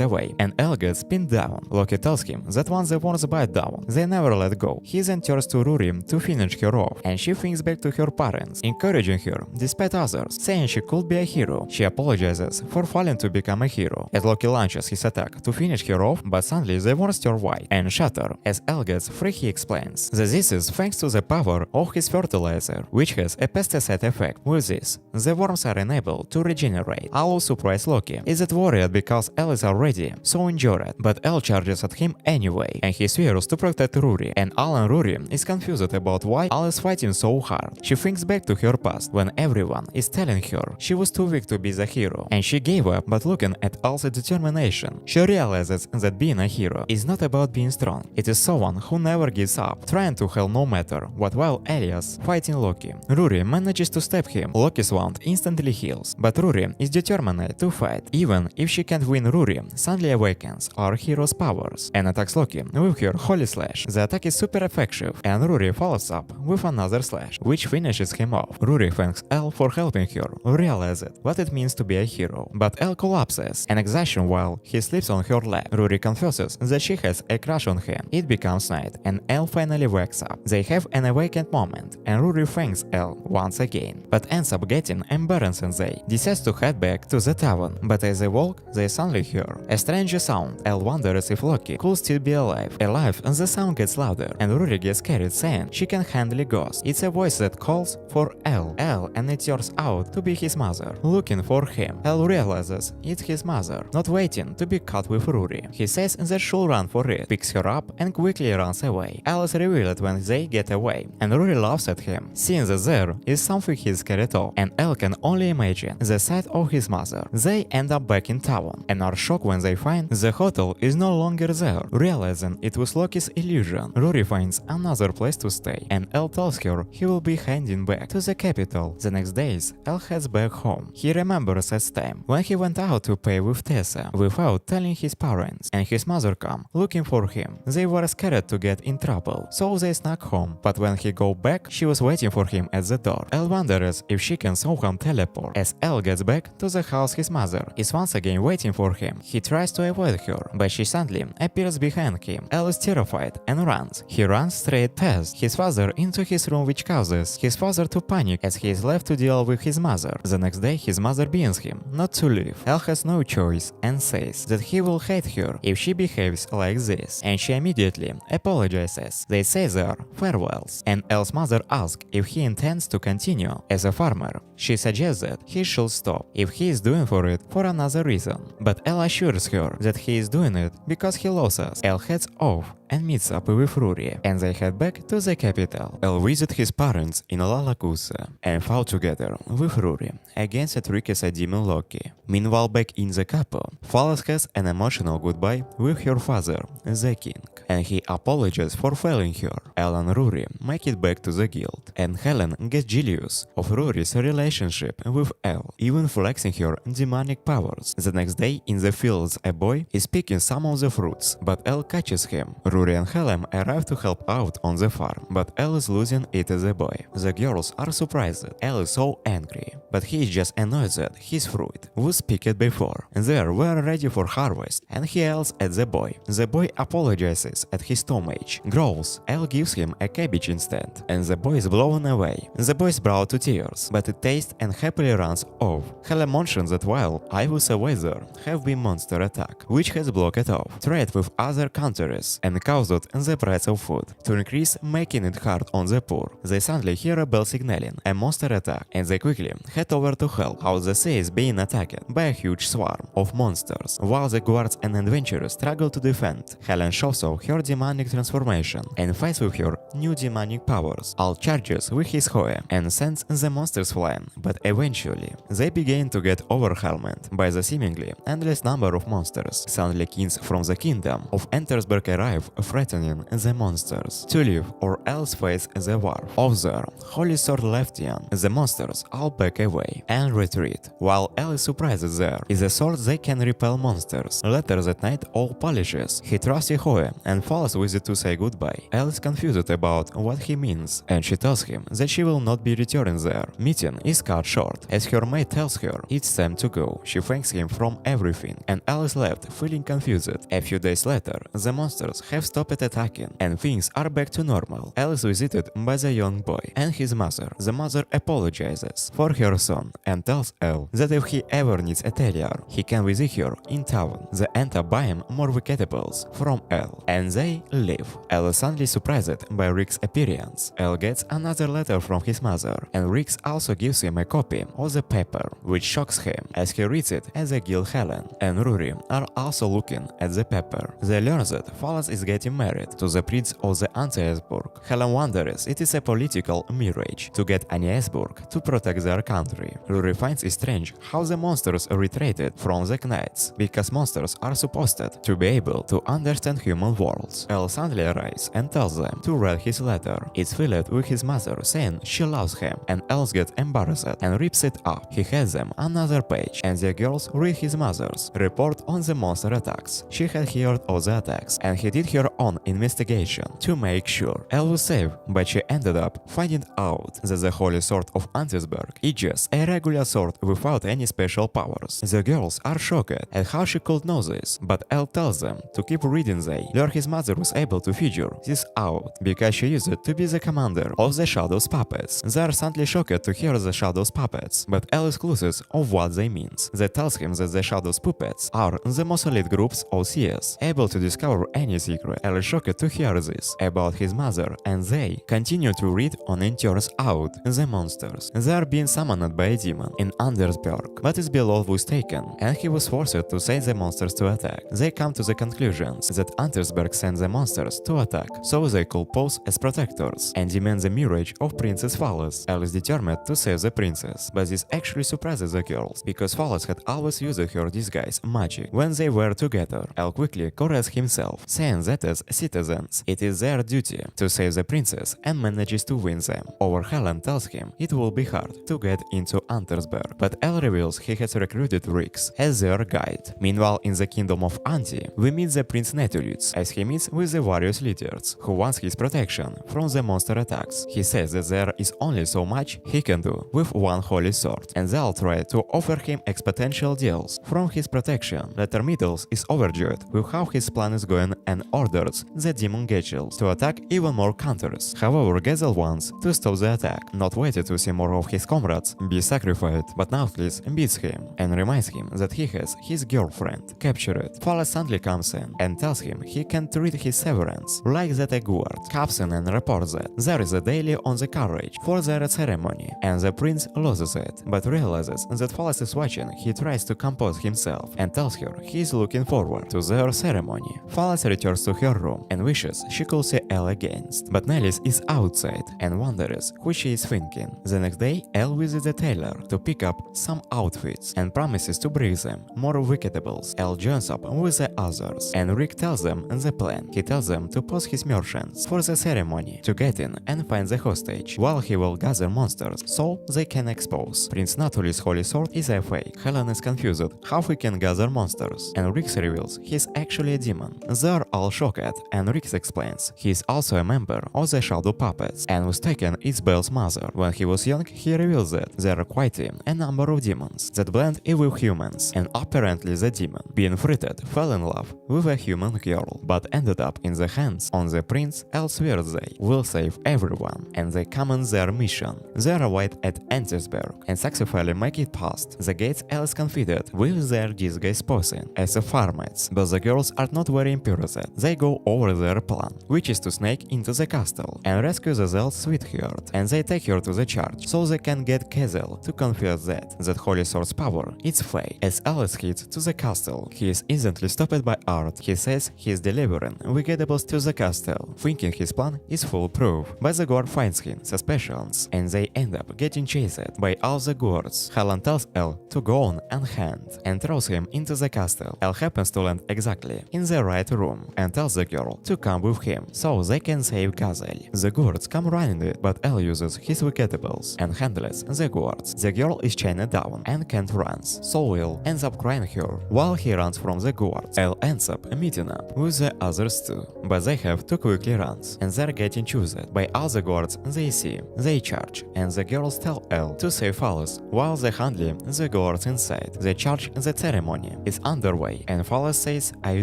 away and Elle gets pinned down. Loki tells him that once the worms bite down, they never let go. He then turns to Rory to finish her off, and she thinks back to her parents, encouraging her despite others, saying she could be a hero. She apologizes for failing to become a hero as Loki launches his attack to finish her off, but suddenly the worms turn white and shatter. As Elle gets free, he explains that this is thanks to the power of his fertilizer, which has a pesticide effect. With this, the worms are unable to regenerate. Elle surprised Loki is worried because Elle is already so injured, but Elle charges at him anyway, and he swears to protect Rory, and Elle and Rory is confused about why Elle is fighting so hard. She thinks back to her past when everyone is telling her she was too weak to be the hero, and she gave up, but looking at Elle's determination, she realizes that being a hero is not about being strong. It is someone who never gives up, trying to help no matter what. While Elias fighting Loki, Rory manages to stab him. Loki's wound instantly heals, but Rory is determined to fight. Even if she can't win, Rory suddenly awakens our hero's powers and attacks Loki with her Holy Slash. The attack is super effective, and Rory follows up with another slash, which finishes him off. Rory thanks Elle for helping her realize what it means to be a hero, but Elle collapses in exhaustion while he sleeps on her lap. Rory confesses that she has a crush on him. It becomes night, and Elle finally wakes up. They have an awakened moment, and Rory thanks Elle once again, but ends up getting embarrassed, and they decide to head back to the tavern. But as they walk, they suddenly hear a strange sound. Elle wonders if Loki could still be alive. And the sound gets louder, and Rory gets scared, saying she can handle ghosts. It's a voice that calls for Elle, and it turns out to be his mother, looking for him. Elle realizes it's his mother, not waiting to be caught with Rory. He says that she'll run for it, picks her up, and quickly runs away. Elle is revealed when they get away, and Rory laughs at him, seeing that there is something he's scared of, and Elle can only imagine the sight of his mother. They end up up back in town and are shocked when they find the hotel is no longer there. Realizing it was Loki's illusion, Rory finds another place to stay and Elle tells her he will be heading back to the capital. The next days, Elle heads back home. He remembers that time when he went out to pay with Tessa without telling his parents, and his mother come looking for him. They were scared to get in trouble, so they snuck home, but when he go back, she was waiting for him at the door. Elle wonders if she can somehow teleport. As Elle gets back to the house, his mother is once again waiting for him. He tries to avoid her, but she suddenly appears behind him. Elle is terrified and runs. He runs straight past his father into his room, which causes his father to panic as he is left to deal with his mother. The next day, his mother begs him not to leave. Elle has no choice and says that he will hate her if she behaves like this, and she immediately apologizes. They say their farewells, and Elle's mother asks if he intends to continue as a farmer. She suggests that he should stop if he is doing for it for another reason, but Elle assures her that he is doing it because he loves us. Elle heads off and meets up with Rory, and they head back to the capital. Elle visits his parents in Lalakusa and fought together with Rory against a tricky demon Loki. Meanwhile, back in the capital, Phallus has an emotional goodbye with her father, the king, and he apologizes for failing her. Elle and Rory make it back to the guild, and Helen gets jealous of Rory's relationship with Elle, even flexing her demonic powers. The next day, in the fields, a boy is picking some of the fruits, but Elle catches him. Rory and Helen arrive to help out on the farm, but Elle is losing it as a boy. The girls are surprised. Elle is so angry, but he is just annoyed that his fruit was picked before. They were ready for harvest, and he yells at the boy. The boy apologizes at his tonnage, growls. Elle gives him a cabbage instead, and the boy is blown away. The boy is brought to tears, but it tastes and happily runs off. Helen mentions that while I was away there have been monster attack, which has blocked off trade with other countries and caused the price of food to increase, making it hard on the poor. They suddenly hear a bell signaling a monster attack, and they quickly head over to help out. The sea is being attacked by a huge swarm of monsters, while the guards and adventurers struggle to defend. Helen shows off her demonic transformation and fights with her new demonic powers. Al charges with his hoe and sends the monsters flying, but eventually they begin to get overwhelmed by the seemingly endless number of monsters. Suddenly kings from the kingdom of Entersburg arrive, threatening the monsters to leave or else face the war. Of their holy sword Leftian, the monsters all back away and retreat, while Elle is surprised there is a sword they can repel monsters. Later that night, all polishes he trusts Yehoe and falls with it to say goodbye. Elle is confused about what he means, and she tells him that she will not be returning there. Meeting is cut short as her maid tells her it's time to go. She thanks him from everything, and Elle is left feeling confused. A few days later, the monsters have stopped attacking and things are back to normal. Elle is visited by the young boy and his mother. The mother apologizes for her son and tells Elle that if he ever needs a terrier, he can visit her in town. They end up buying more vegetables from Elle, and they leave. Elle is suddenly surprised by Rick's appearance. Elle gets another letter from his mother, and Rick also gives him a copy of the paper, which shocks him as he reads it as a Gil Helen and Rory are also looking at the paper. They learn that Phallus is getting married to the prince of the Anti-Esburg. Helen wonders it is a political marriage to get Ani-Esburg to protect their country. Rory finds it strange how the monsters retreated from the knights, because monsters are supposed to be able to understand human worlds. Elle suddenly arrives and tells them to read his letter. It's filled with his mother saying she loves him, and Elle gets embarrassed and rips it up. He hands them another page, and the girls read his mother's report on the monster attacks. She had heard of the attacks, and he did her own investigation to make sure Elle was safe, but she ended up finding out that the Holy Sword of Antisberg is just a regular sword without any special powers. The girls are shocked at how she could know this, but Elle tells them to keep reading. They learn his mother was able to figure this out because she used it to be the commander of the Shadows puppets. They are suddenly shocked to hear the Shadows puppets, but Elle is clueless of what they mean. They tells him that the Shadows puppets are the most elite groups of CS, able to discover any secret secret. Elle is shocked to hear this about his mother, and they continue to read on it turns out the monsters. They are being summoned by a demon in Andersberg, but Isbelov was taken, and he was forced to send the monsters to attack. They come to the conclusions that Andersberg sent the monsters to attack, so they could pose as protectors and demand the marriage of Princess Phallus. Elle is determined to save the princess, but this actually surprises the girls, because Phallus had always used her disguise magic when they were together. Elle quickly corrects himself, saying that as citizens, it is their duty to save the princess, and manages to win them. Over Helen tells him it will be hard to get into Andersberg, but Elle reveals he has recruited Rix as their guide. Meanwhile, in the kingdom of Anti, we meet the Prince Netulitz as he meets with the various leaders, who wants his protection from the monster attacks. He says that there is only so much he can do with one holy sword, and they'll try to offer him exponential deals from his protection. Later Middles is overjoyed with how his plan is going and orders the demon Gechels to attack even more counters. However, Gezel wants to stop the attack, not waiting to see more of his comrades be sacrificed, but Nautilus beats him and reminds him that he has his girlfriend captured. Phallus suddenly comes in and tells him he can treat his severance like that a guard. Comes in and reports that there is a daily on the carriage for their ceremony, and the prince loses it, but realizes that Phallus is watching. He tries to compose himself and tells her he is looking forward to their ceremony. Phallus returns to her room and wishes she could see Elle again, but Nellis is outside and wonders who she is thinking. The next day, Elle visits the tailor to pick up some outfits and promises to bring them more vegetables. Elle joins up with the others, and Rick tells them the plan. He tells them to pose his merchants for the ceremony to get in and find the hostage, while he will gather monsters so they can expose. Prince Natuli's holy sword is a fake. Helen is confused how he can gather monsters, and Rick reveals he's actually a demon. They are all shocked, and Rick explains he's also a member of the Shadow Puppets and was taken as Belle's mother. When he was young, he reveals that there are quite a number of demons that blend in with humans, and apparently the demon, being freed, fell in love with a human girl, but ended up in the hands on the prince. Elsewhere they will save everyone, and they come on their mission. They arrive at Andersberg and successfully make it past the gates. Alice confided with their disguise posing as a farmates, but the girls are not very impressed. They go over their plan, which is to sneak into the castle and rescue the Zell's sweetheart, and they take her to the church so they can get Kezel to confess that Holy Sword's power is fake. As Alice heads to the castle, he is instantly stopped by Art. He says he is delivering vegetables to the castle, thinking his plan is foolproof, but the guard finds him suspicious, and they end up getting chased by all the guards. Helen tells Elle to go on unhand and throws him into the castle. Elle happens to land exactly in the right room and tells the girl to come with him so they can save Gazelle. The guards come running it, but Elle uses his vegetables and handles the guards. The girl is chained down and can't run, so Will ends up crying her while he runs from the guards. Elle ends up meeting up with the others too, but they have to quickly run, and they're getting chosen by all the guards they see. They charge, and the girls tell Elle to save Phallus while they handle the guards inside. They charge. The ceremony is underway, and Phallus says I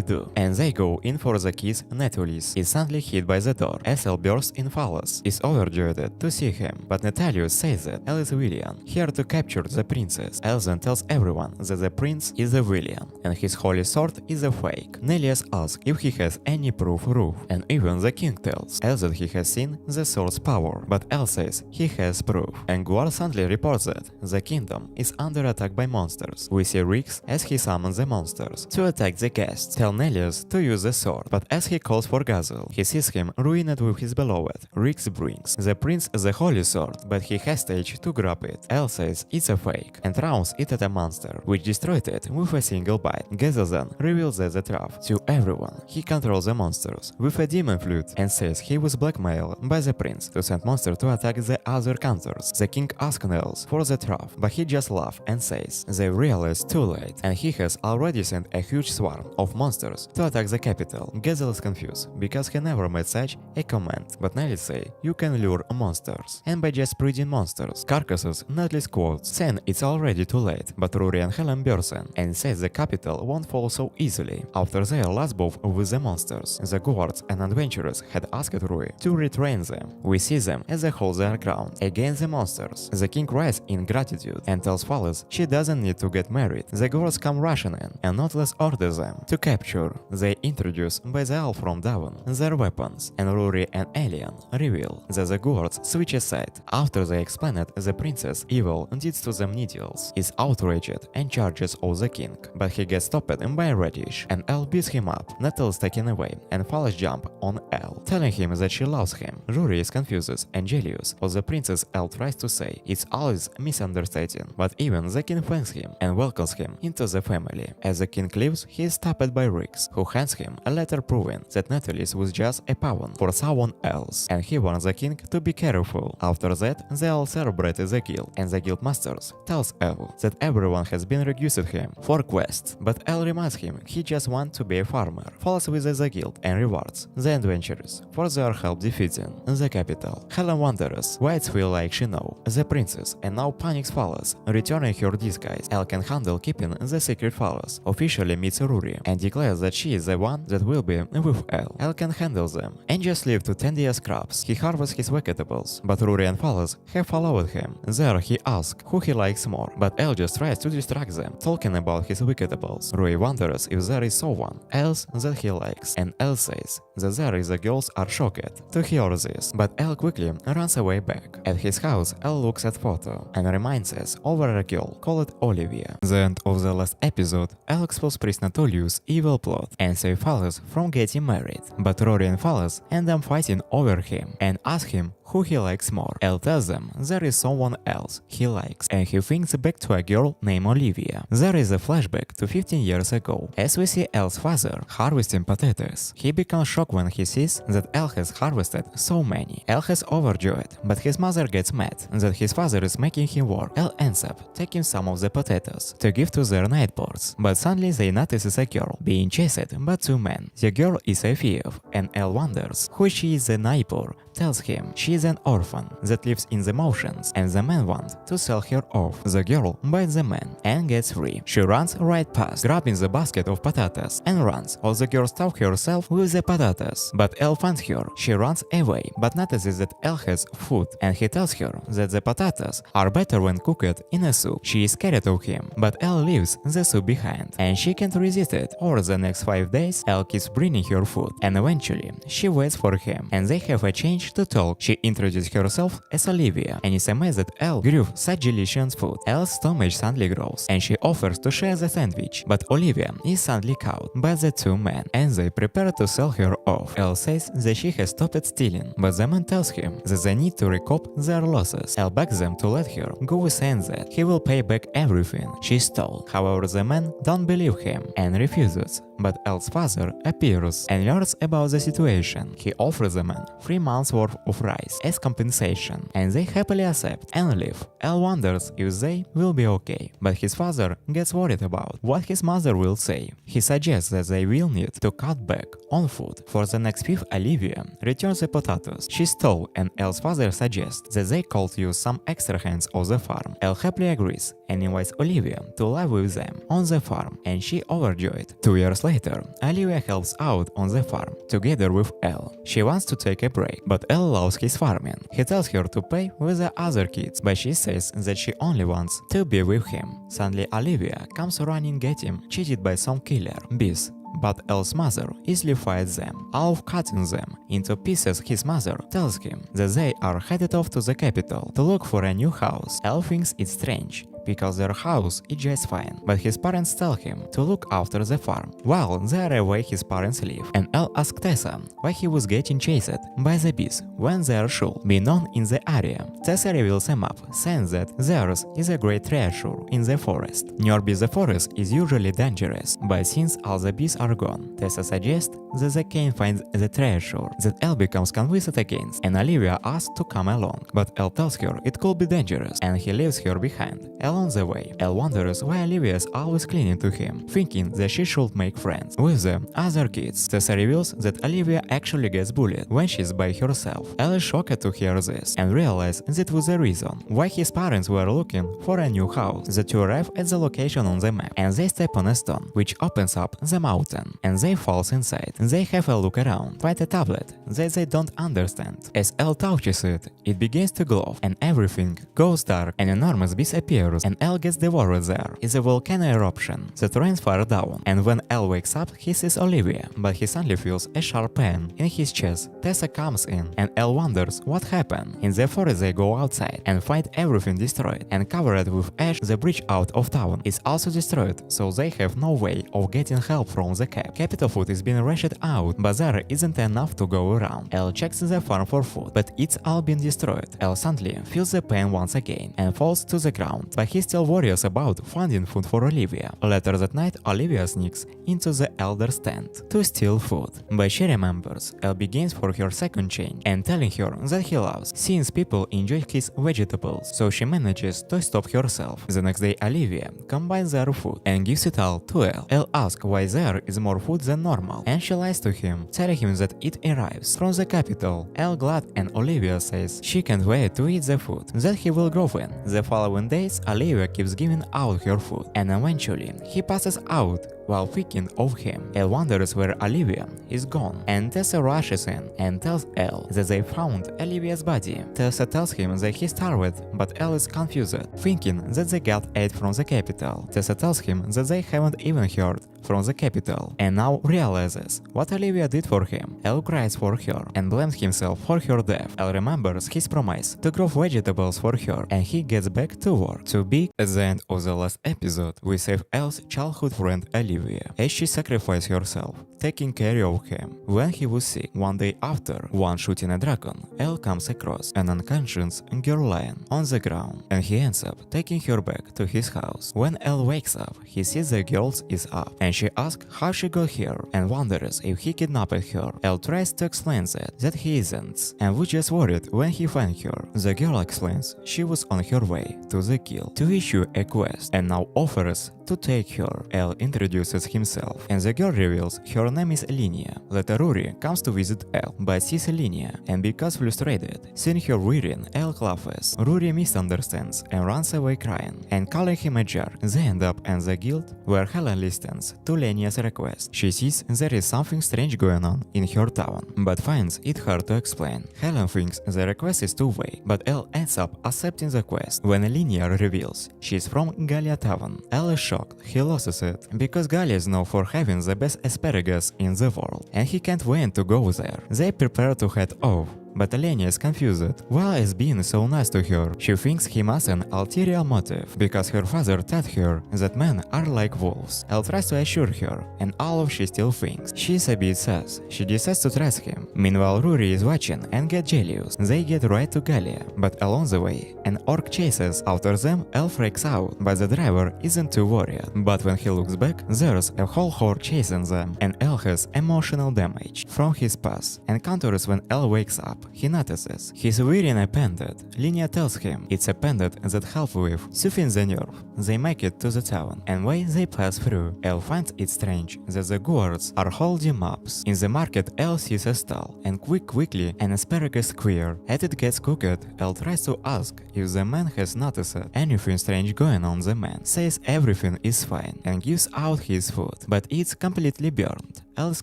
do, and they go in for the kiss. Netulus is suddenly hit by the door as Elle bursts in. Phallus is overjoyed to see him, but Natalius says that Elle is a villain, here to capture the princess. Elle then tells everyone that the prince is a villain, and his holy sword is a fake. Nelius asks if he has any proof, and even the king tells Elle that he has seen the sword's power, but Elle says he has proof, and Guar suddenly reports that the kingdom is under attack by monsters. We see Rix as he summons the monsters to attack the guests, tell Nelius to use the sword, but as he calls for Gazel, he sees him ruined with his beloved. Rix brings the prince the holy sword, but he hesitates to grab it. Elle says it's a fake and throws it at a monster, which destroyed it with a single bite. Gazel then reveals the trap to everyone. He controls the monsters with a demon flute and says he was blackmailed by the prince to send monsters to attack the other counters. The king asks Els for the trap, but he just laughs and says they realize too late, and he has already sent a huge swarm of monsters to attack the capital. Gazel is confused because he never made such a command, but Nelly say you can lure monsters, and by just breeding monsters carcasses, Nelly quotes saying it's already too late, but Rory and Helen burst in and says the capital won't fall so easily. After their last bout with the monsters, the guards and adventurers had asked Rory to retrain them. We see them as they hold their ground against the monsters. The king cries in gratitude and tells Phallus she doesn't need to get married. The guards come rushing in and Nautilus orders them to capture. They introduce by by the elf from Davon their weapons, and Rory and Alien reveal that the guards switch aside after they explain it the princess evil did to them needles, is outraged and charges of the king, but he gets stopped by Radish, and Elle beats him up, Nettle is taken away, and Fallis jump on Elle, telling him that she loves him. Rory is confused and jealous of the princess Elle tries to say it's always misunderstanding, but even the king thanks him and welcomes him into the family. As the king leaves, he is stopped by Riggs, who hands him a letter proving that Natalis was just a pawn for someone else, and he warns the king to be careful. After that, they all celebrate the guild, and the guild masters tells Elle that everyone has been reduced him for quests, but Elle reminds him he just wants to be a farmer, follows with the guild and rewards the adventurers for their help defeating the capital. Helen wonders why it feels like she knows the princess and now panics Fallis, returning her disguise. Elle can handle keeping the secret. Fallis officially meets Rory and declares that she is the one that will be with Elle. Elle can handle them and just leave to tend his crops. He harvests his vegetables, but Rory and Fallis have followed him. There he asks who he likes more, but Elle just tries to distract them, talking about his vegetables. Rory wonders if there is someone else that he likes, and Elle says that there is the girls are shocked to hear this, but Elle quickly runs away back. At his house, Elle looks at photo and reminds us over a girl called Olivia. The end of the last episode, Elle exposes Priest Natolius' evil plot and saves Fallis from getting married, but Rory and Fallis end up fighting over him and ask him who he likes more. Elle tells them there is someone else he likes, and he thinks back to a girl named Olivia. There is a flashback to 15 years ago, as we see Elle's father harvesting potatoes. He becomes shocked when he sees that Elle has harvested so many. Elle is overjoyed, but his mother gets mad that his father is making him work. Elle ends up taking some of the potatoes to give to their neighbors, but suddenly they notice a girl being chased by two men. The girl is a thief, and Elle wonders who she is. The neighbor tells him she is an orphan that lives in the mountains, and the man wants to sell her off. The girl bites the man and gets free. She runs right past, grabbing the basket of potatoes, and runs, while the girl stabs herself with the potatoes. But Elle finds her. She runs away, but notices that Elle has food, and he tells her that the potatoes are better when cooked in a soup. She is scared of him, but Elle leaves the soup behind, and she can't resist it. Over the next 5 days, Elle keeps bringing her food, and eventually she waits for him, and they have a change to talk. She introduces herself as Olivia, and is amazed that Elle grew such delicious food. Elle's stomach suddenly grows, and she offers to share the sandwich, but Olivia is suddenly caught by the two men, and they prepare to sell her off. Elle says that she has stopped stealing, but the man tells him that they need to recoup their losses. Elle begs them to let her go, saying that he will pay back everything she stole. However, the men don't believe him and refuses. But Elle's father appears and learns about the situation. He offers the man 3 months worth of rice as compensation, and they happily accept and leave. Elle wonders if they will be okay, but his father gets worried about what his mother will say. He suggests that they will need to cut back on food. For the next week, Olivia returns the potatoes she stole, and Elle's father suggests that they could use some extra hands of the farm. Elle happily agrees and invites Olivia to live with them on the farm, and she overjoyed. 2 years later, Olivia helps out on the farm together with Elle. She wants to take a break, but Elle loves his farming. He tells her to play with the other kids, but she says that she only wants to be with him. Suddenly, Olivia comes running at him, cheated by some killer bees. But Elle's mother easily fights them, all of cutting them into pieces. His mother tells him that they are headed off to the capital to look for a new house. Elle thinks it's strange, because their house is just fine, but his parents tell him to look after the farm. While they are away, his parents leave, and Elle asks Tessa why he was getting chased by the bees when there should be none in the area. Tessa reveals a map, saying that theirs is a great treasure in the forest. Nearby the forest is usually dangerous, but since all the bees are gone, Tessa suggests that they can find the treasure. That Elle becomes convinced against, and Olivia asks to come along, but Elle tells her it could be dangerous, and he leaves her behind. On the way, Elle wonders why Olivia is always clinging to him, thinking that she should make friends with the other kids. Tessa reveals that Olivia actually gets bullied when she's by herself. Elle is shocked to hear this and realizes that was the reason why his parents were looking for a new house. The two arrive at the location on the map, and they step on a stone, which opens up the mountain, and they fall inside. They have a look around, find a tablet that they don't understand. As Elle touches it, it begins to glow, and everything goes dark. An enormous beast appears disappears and Elle gets devoured there is a volcano eruption that rains fire down, and when Elle wakes up he sees Olivia, but he suddenly feels a sharp pain in his chest. Tessa comes in and Elle wonders what happened. In the forest they go outside and find everything destroyed and covered with ash. The bridge out of town is also destroyed, so they have no way of getting help from the cap. Capital food is being rationed out, but there isn't enough to go around. Elle checks the farm for food, but it's all been destroyed. Elle suddenly feels the pain once again and falls to the ground, but he still worries about finding food for Olivia. Later that night, Olivia sneaks into the elder's tent to steal food, but she remembers Elle begins for her second change and telling her that he loves seeing people enjoy his vegetables, so she manages to stop herself. The next day, Olivia combines their food and gives it all to Elle. Elle asks why there is more food than normal, and she lies to him, telling him that it arrives from the capital. Elle glad, and Olivia says she can't wait to eat the food that he will grow in. The following days, Olivia keeps giving out her food, and eventually he passes out while thinking of him. Elle wonders where Olivia is gone, and Tessa rushes in and tells Elle that they found Olivia's body. Tessa tells him that he starved, but Elle is confused, thinking that they got aid from the capital. Tessa tells him that they haven't even heard from the capital, and now realizes what Olivia did for him. Elle cries for her and blames himself for her death. Elle remembers his promise to grow vegetables for her, and he gets back to work. To be at the end of the last episode, we save Elle's childhood friend Olivia, as she sacrificed herself, taking care of him when he was sick. One day after one shooting a dragon, Elle comes across an unconscious girl lying on the ground, and he ends up taking her back to his house. When Elle wakes up, he sees the girl is up, and she asks how she got here and wonders if he kidnapped her. Elle tries to explain that he isn't, and was just worried when he finds her. The girl explains she was on her way to the guild to issue a quest and now offers to take her. Elle introduces himself, and the girl reveals her name is Linia. Later Ruri comes to visit Elle, but sees Linia, and becomes frustrated. Seeing her wearing Elle clothes, Ruri misunderstands and runs away crying, and calling him a jerk. They end up in the guild, where Helen listens to Lenia's request. She sees there is something strange going on in her town, but finds it hard to explain. Helen thinks the request is two-way, but Elle ends up accepting the quest. When Linia reveals she's from Gallia town, Elle is shocked he loses it, because Gallia is known for having the best asparagus in the world, and he can't wait to go there. They prepare to head off, but Elenia is confused. While as being so nice to her, she thinks he must an ulterior motive, because her father told her that men are like wolves. Elle tries to assure her, and all of she still thinks she's a bit sus. She decides to trust him. Meanwhile, Ruri is watching and gets jealous. They get right to Gallia, but along the way, an orc chases after them. Elle freaks out, but the driver isn't too worried. But when he looks back, there's a whole horde chasing them, and Elle has emotional damage from his past. Encounters when Elle wakes up. He notices he's wearing a pendant. Linia tells him it's a pendant that helps with soothing the nerve. They make it to the town, and when they pass through, Elle finds it strange that the guards are holding maps. In the market, Elle sees a stall, and quickly an asparagus square. As it gets cooked, Elle tries to ask if the man has noticed anything strange going on. The man says everything is fine and gives out his food, but it's completely burned. Elle is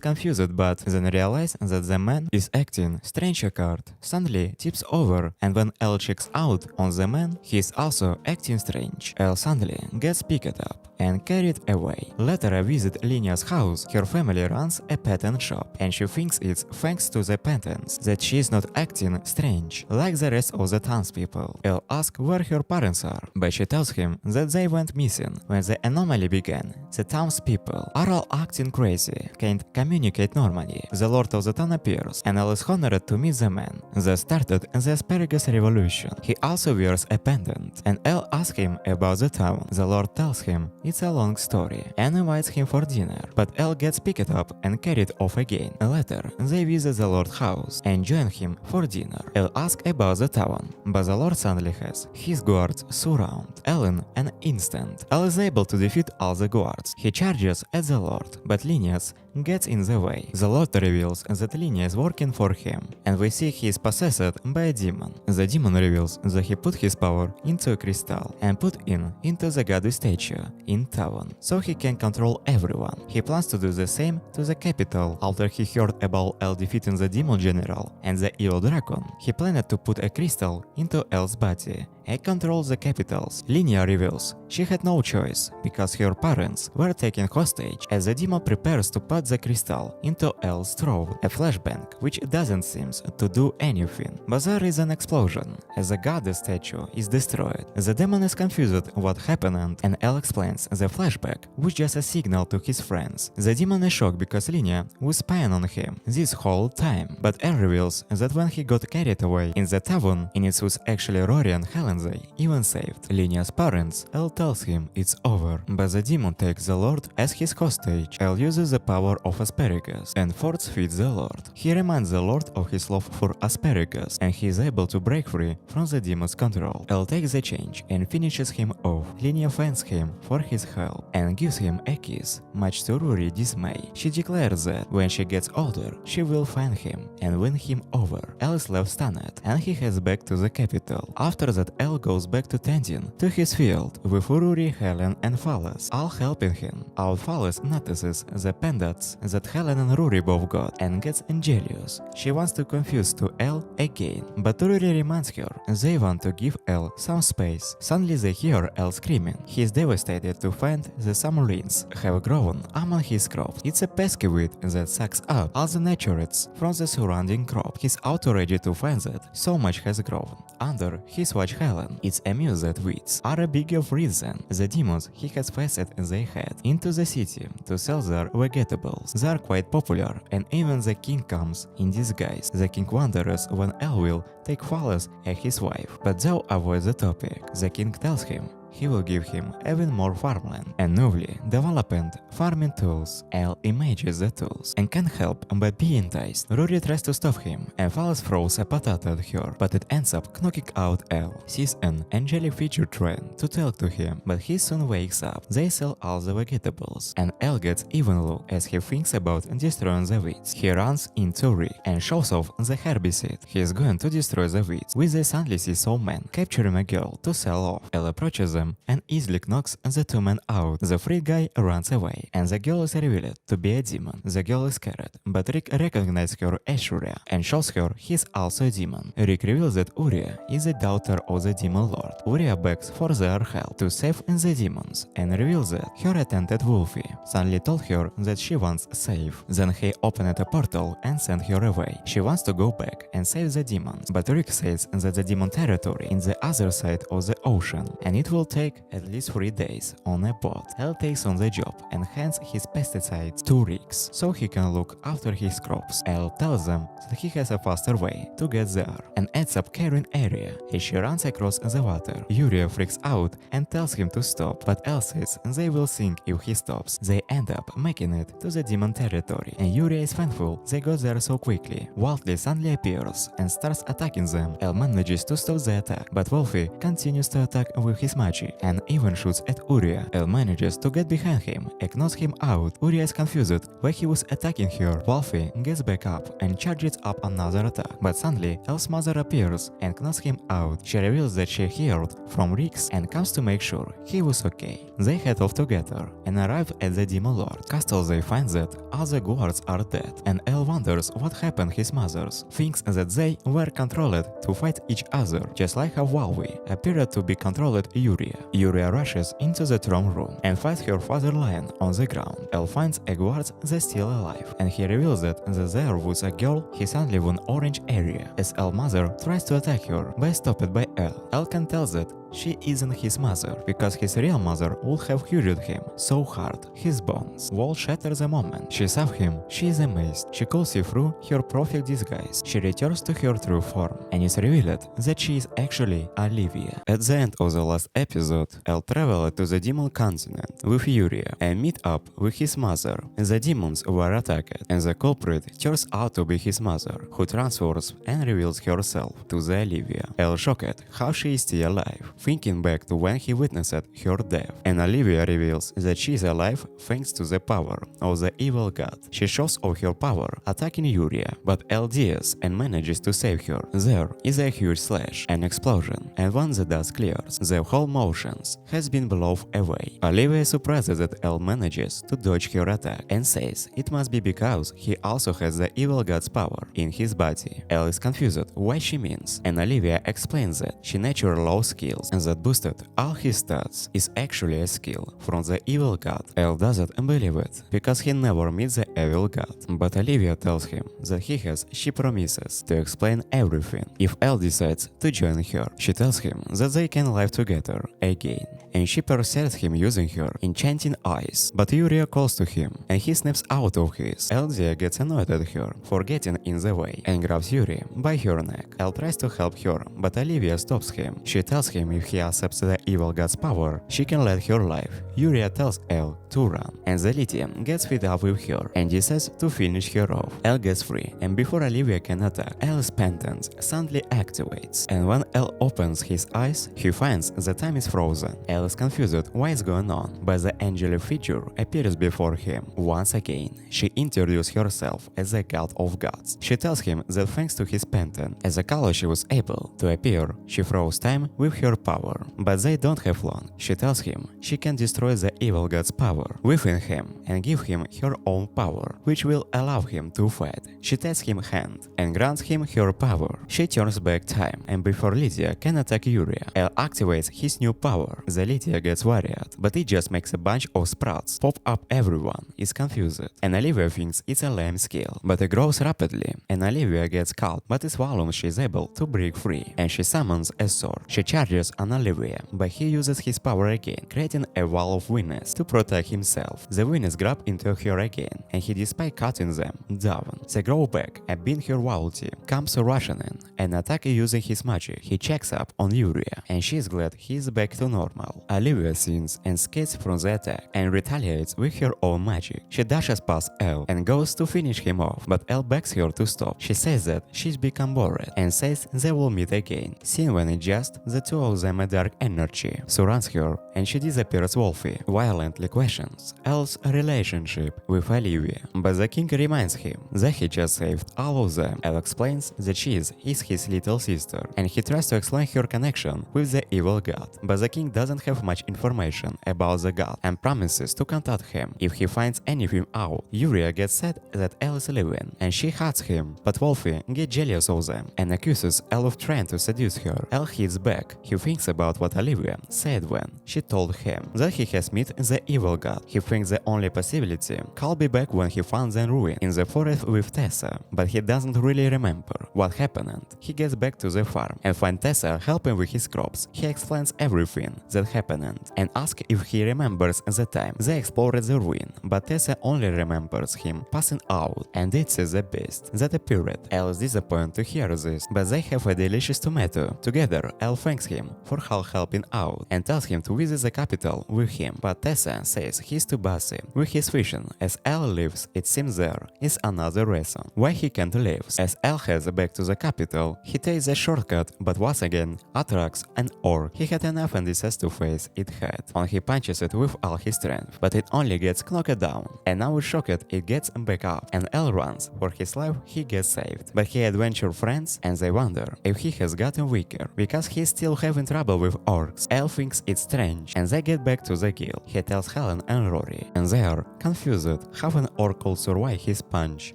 confused, but then realizes that the man is acting strange. A card suddenly tips over, and when Elle checks out on the man, he is also acting strange. Elle suddenly gets picked up and carried away. Later, a visit Linia's house. Her family runs a patent shop, and she thinks it's thanks to the patents that she is not acting strange like the rest of the townspeople. Elle asks where her parents are, but she tells him that they went missing when the anomaly began. The townspeople are all acting crazy, can't communicate normally. The lord of the town appears, and Elle is honored to meet the man that started the asparagus revolution. He also wears a pendant, and Elle asks him about the town. The lord tells him it's a long story and invites him for dinner, but Elle gets picked up and carried off again. Later, they visit the lord's house and join him for dinner. Elle asks about the town, but the lord suddenly has his guards surround Elle in an instant. Elle is able to defeat all the guards. He charges at the lord, but Linias gets in the way. The lord reveals that Linia is working for him, and we see he is possessed by a demon. The demon reveals that he put his power into a crystal and put into the goddess statue in town, so he can control everyone. He plans to do the same to the capital. After he heard about Elle defeating the demon general and the evil dragon, he planned to put a crystal into Elle's body and controls the capitals. Linia reveals she had no choice because her parents were taken hostage as the demon prepares to put the crystal into Elle's throat, a flashbang which doesn't seem to do anything. But there is an explosion as the goddess statue is destroyed. The demon is confused what happened and Elle explains the flashback was just a signal to his friends. The demon is shocked because Linia was spying on him this whole time, but Elle reveals that when he got carried away in the tavern, and it was actually Rory and Helen they even saved Linia's parents, Elle tells him it's over, but the demon takes the Lord as his hostage. Elle uses the power of asparagus and force feeds the Lord. He reminds the Lord of his love for asparagus, and he is able to break free from the demon's control. Elle takes the change and finishes him off. Linia thanks him for his help and gives him a kiss, much to Rory's dismay. She declares that when she gets older, she will find him and win him over. Elle is left stunned, and he heads back to the capital. After that, Elle goes back to tending to his field with Rory, Helen, and Fallas, all helping him. Out Fallas notices the pendants that Helen and Rory both got and gets jealous. She wants to confuse to Elle again, but Rory reminds her they want to give Elle some space. Suddenly they hear Elle screaming. He is devastated to find that some rings have grown among his crops. It's a pesky weed that sucks up all the nutrients from the surrounding crop. He's outraged to find that so much has grown under his watch. Helen is amused that weeds are a bigger reason the demons he has faced they head into the city to sell their vegetables. They are quite popular, and even the king comes in disguise. The king wonders when Elle will take Fallas as his wife, but Zhao avoids the topic. The king tells him he will give him even more farmland and newly developed farming tools. Elle images the tools and can't help but be enticed. Rory tries to stop him and Fallas throws a potato at her, but it ends up knocking out Elle. Sees an angelic feature trying to talk to him, but he soon wakes up. They sell all the vegetables, and Elle gets even look as he thinks about destroying the weeds. He runs into Rick and shows off the herbicide. He is going to destroy the weeds, with the suddenly see some men capturing a girl to sell off. Elle approaches them and easily knocks the two men out. The freed guy runs away, and the girl is revealed to be a demon. The girl is scared, but Rick recognizes her as Uria and shows her he's also a demon. Rick reveals that Uria is the daughter of the demon lord. Uria begs for their help to save the demons and reveals that her attendant Wolfie suddenly told her that she wants save. Then he opened a portal and sent her away. She wants to go back and save the demons, but Rick says that the demon territory is the other side of the ocean, and it will take at least 3 days on a boat. Elle takes on the job and hands his pesticides to Riggs so he can look after his crops. Elle tells them that he has a faster way to get there and ends up carrying Area as she runs across the water. Uria freaks out and tells him to stop, but Elle says they will sink if he stops. They end up making it to the demon territory, and Uria is thankful they got there so quickly. Wildly suddenly appears and starts attacking them. Elle manages to stop the attack, but Wolfie continues to attack with his magic and even shoots at Uria. Elle manages to get behind him and knocks him out. Uria is confused why he was attacking her. Wolfie gets back up and charges up another attack, but suddenly Elle's mother appears and knocks him out. She reveals that she heard from Riggs and comes to make sure he was okay. They head off together and arrive at the Demon Lord castle. They find that all the guards are dead, and Elle wonders what happened his mothers, thinks that they were controlled to fight each other, just like how Wolfie appeared to be controlled Uria. Uria rushes into the throne room and finds her father lying on the ground. Elle finds a guard that's still alive, and he reveals that there was a girl he suddenly won orange area as Elle's mother tries to attack her, but is stopped by Elle. Elle can tell that she isn't his mother, because his real mother would have hurt him so hard his bones will shatter the moment she saw him. She is amazed. She could see through her perfect disguise. She returns to her true form and is revealed that she is actually Olivia. At the end of the last episode, Elle traveled to the demon continent with Uria and meet up with his mother. The demons were attacked, and the culprit turns out to be his mother, who transforms and reveals herself to the Olivia. Elle shocked how she is still alive, thinking back to when he witnessed her death, and Olivia reveals that she is alive thanks to the power of the evil god. She shows off her power, attacking Uria, but Elle deals and manages to save her. There is a huge slash and explosion, and once the dust clears, the whole motions has been blown away. Olivia is surprised that Elle manages to dodge her attack and says it must be because he also has the evil god's power in his body. Elle is confused what she means, and Olivia explains that she naturally low skills and that boosted all his stats is actually a skill from the evil god. Elle doesn't believe it because he never meets the evil god, but Olivia tells him that he has she promises to explain everything if Elle decides to join her. She tells him that they can live together again, and she persuades him using her enchanting eyes, but Yuria calls to him and he snaps out of his. Eldia gets annoyed at her for getting in the way and grabs Yuri by her neck. Elle tries to help her, but Olivia stops him. She tells him if he accepts the evil god's power, she can let her live. Yuria tells Elle to run, and the Lithium gets fed up with her and decides to finish her off. Elle gets free, and before Olivia can attack, Elle's pendant suddenly activates, and when Elle opens his eyes, he finds the time is frozen. Elle is confused what is going on, but the angelic figure appears before him. Once again, she introduces herself as the god of gods. She tells him that thanks to his pendant, as a color she was able to appear, she froze time with her power. But they don't have long. She tells him she can destroy the evil god's power within him and give him her own power, which will allow him to fight. She takes him hand and grants him her power. She turns back time, and before Lydia can attack Yuria, Elle activates his new power. The Lydia gets worried, but it just makes a bunch of sprouts pop up. Everyone is confused, and Olivia thinks it's a lame skill, but it grows rapidly, and Olivia gets caught, but as volume she is able to break free, and she summons a sword. She charges on Olivia, but he uses his power again, creating a wall of Venus to protect himself. The Venus grab into her again, and he, despite cutting them down, they grow back, and being her quality comes rushing in and attack using his magic. He checks up on Yuria, and she is glad he is back to normal. Olivia sings and skates from the attack and retaliates with her own magic. She dashes past Elle and goes to finish him off, but Elle begs her to stop. She says that she's become bored and says they will meet again. Scene when it's just the two of them, a dark energy surrounds her and she disappears. Wolfie violently questions Elle's relationship with Olivia, but the king reminds him that he just saved all of them. Elle explains that she is his little sister, and he tries to explain her connection with the evil god, but the king doesn't have much information about the god and promises to contact him if he finds anything out. Yuria gets sad that Elle is leaving, and she hates him, but Wolfie gets jealous of them and accuses Elle of trying to seduce her. Elle hits back. He thinks about what Olivia said when she told him that he has met the evil god. He thinks the only possibility could be back when he found the ruin in the forest with Tessa, but he doesn't really remember what happened. He gets back to the farm and finds Tessa helping with his crops. He explains everything that happened and asks if he remembers the time they explored the ruin, but Tessa only remembers him passing out, and it's the beast that appeared. Elle is disappointed to hear this, but they have a delicious tomato. Together, Elle thanks him for helping out and tells him to visit the capital with him, but Tessa says he's too busy with his fishing. As Elle leaves, it seems there is another reason why he can't leave. As Elle heads back to the capital, he takes a shortcut, but once again attracts an orc. He had enough and decides to face it head on. He punches it with all his strength, but it only gets knocked down, and now shocked it gets back up, and Elle runs for his life. He gets saved, but he adventure friends and they wonder if he has gotten weaker because he's still having trouble with orcs. Elle thinks it's strange, and they get back to the guild. He tells Helen and Rory, and they are confused how an orc could survive his punch.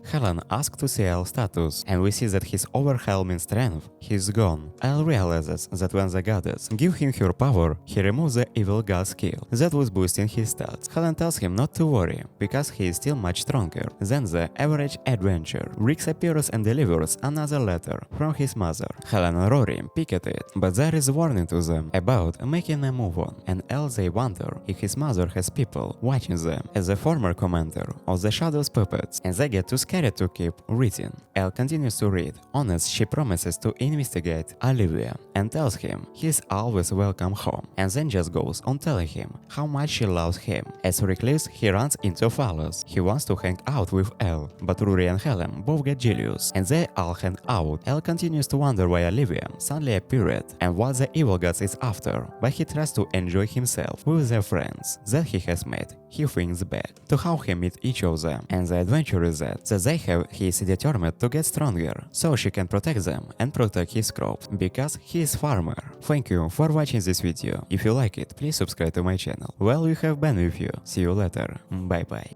Helen asks to see Elle's status, and we see that his overwhelming strength is gone. Elle realizes that when the goddess gives him her power, he removes the evil god skill that was boosting his stats. Helen tells him not to worry because he is still much stronger than the average adventurer. Riggs appears and delivers another letter from his mother. Helen and Rory pick at it, but there is a warning to them about making a move on, and Elle they wonder if his mother has people watching them as a former commander of the Shadow's puppets, and they get too scared to keep reading. Elle continues to read, honest she promises to investigate Olivia and tells him he's always welcome home, and then just goes on telling him how much she loves him. As he reclaims, he runs into Phallus. He wants to hang out with Elle, but Rory and Helen both get jealous, and they all hang out. Elle continues to wonder why Olivia suddenly appeared and what the evil gods is after, but he tries to enjoy himself with their friends that he has met. He thinks back to how he met each of them, and the adventure is that they have he is determined to get stronger, so she can protect them and protect his crops, because he is farmer. Thank you for watching this video. If you like it, please subscribe to my channel. Well, we have been with you. See you later. Bye bye.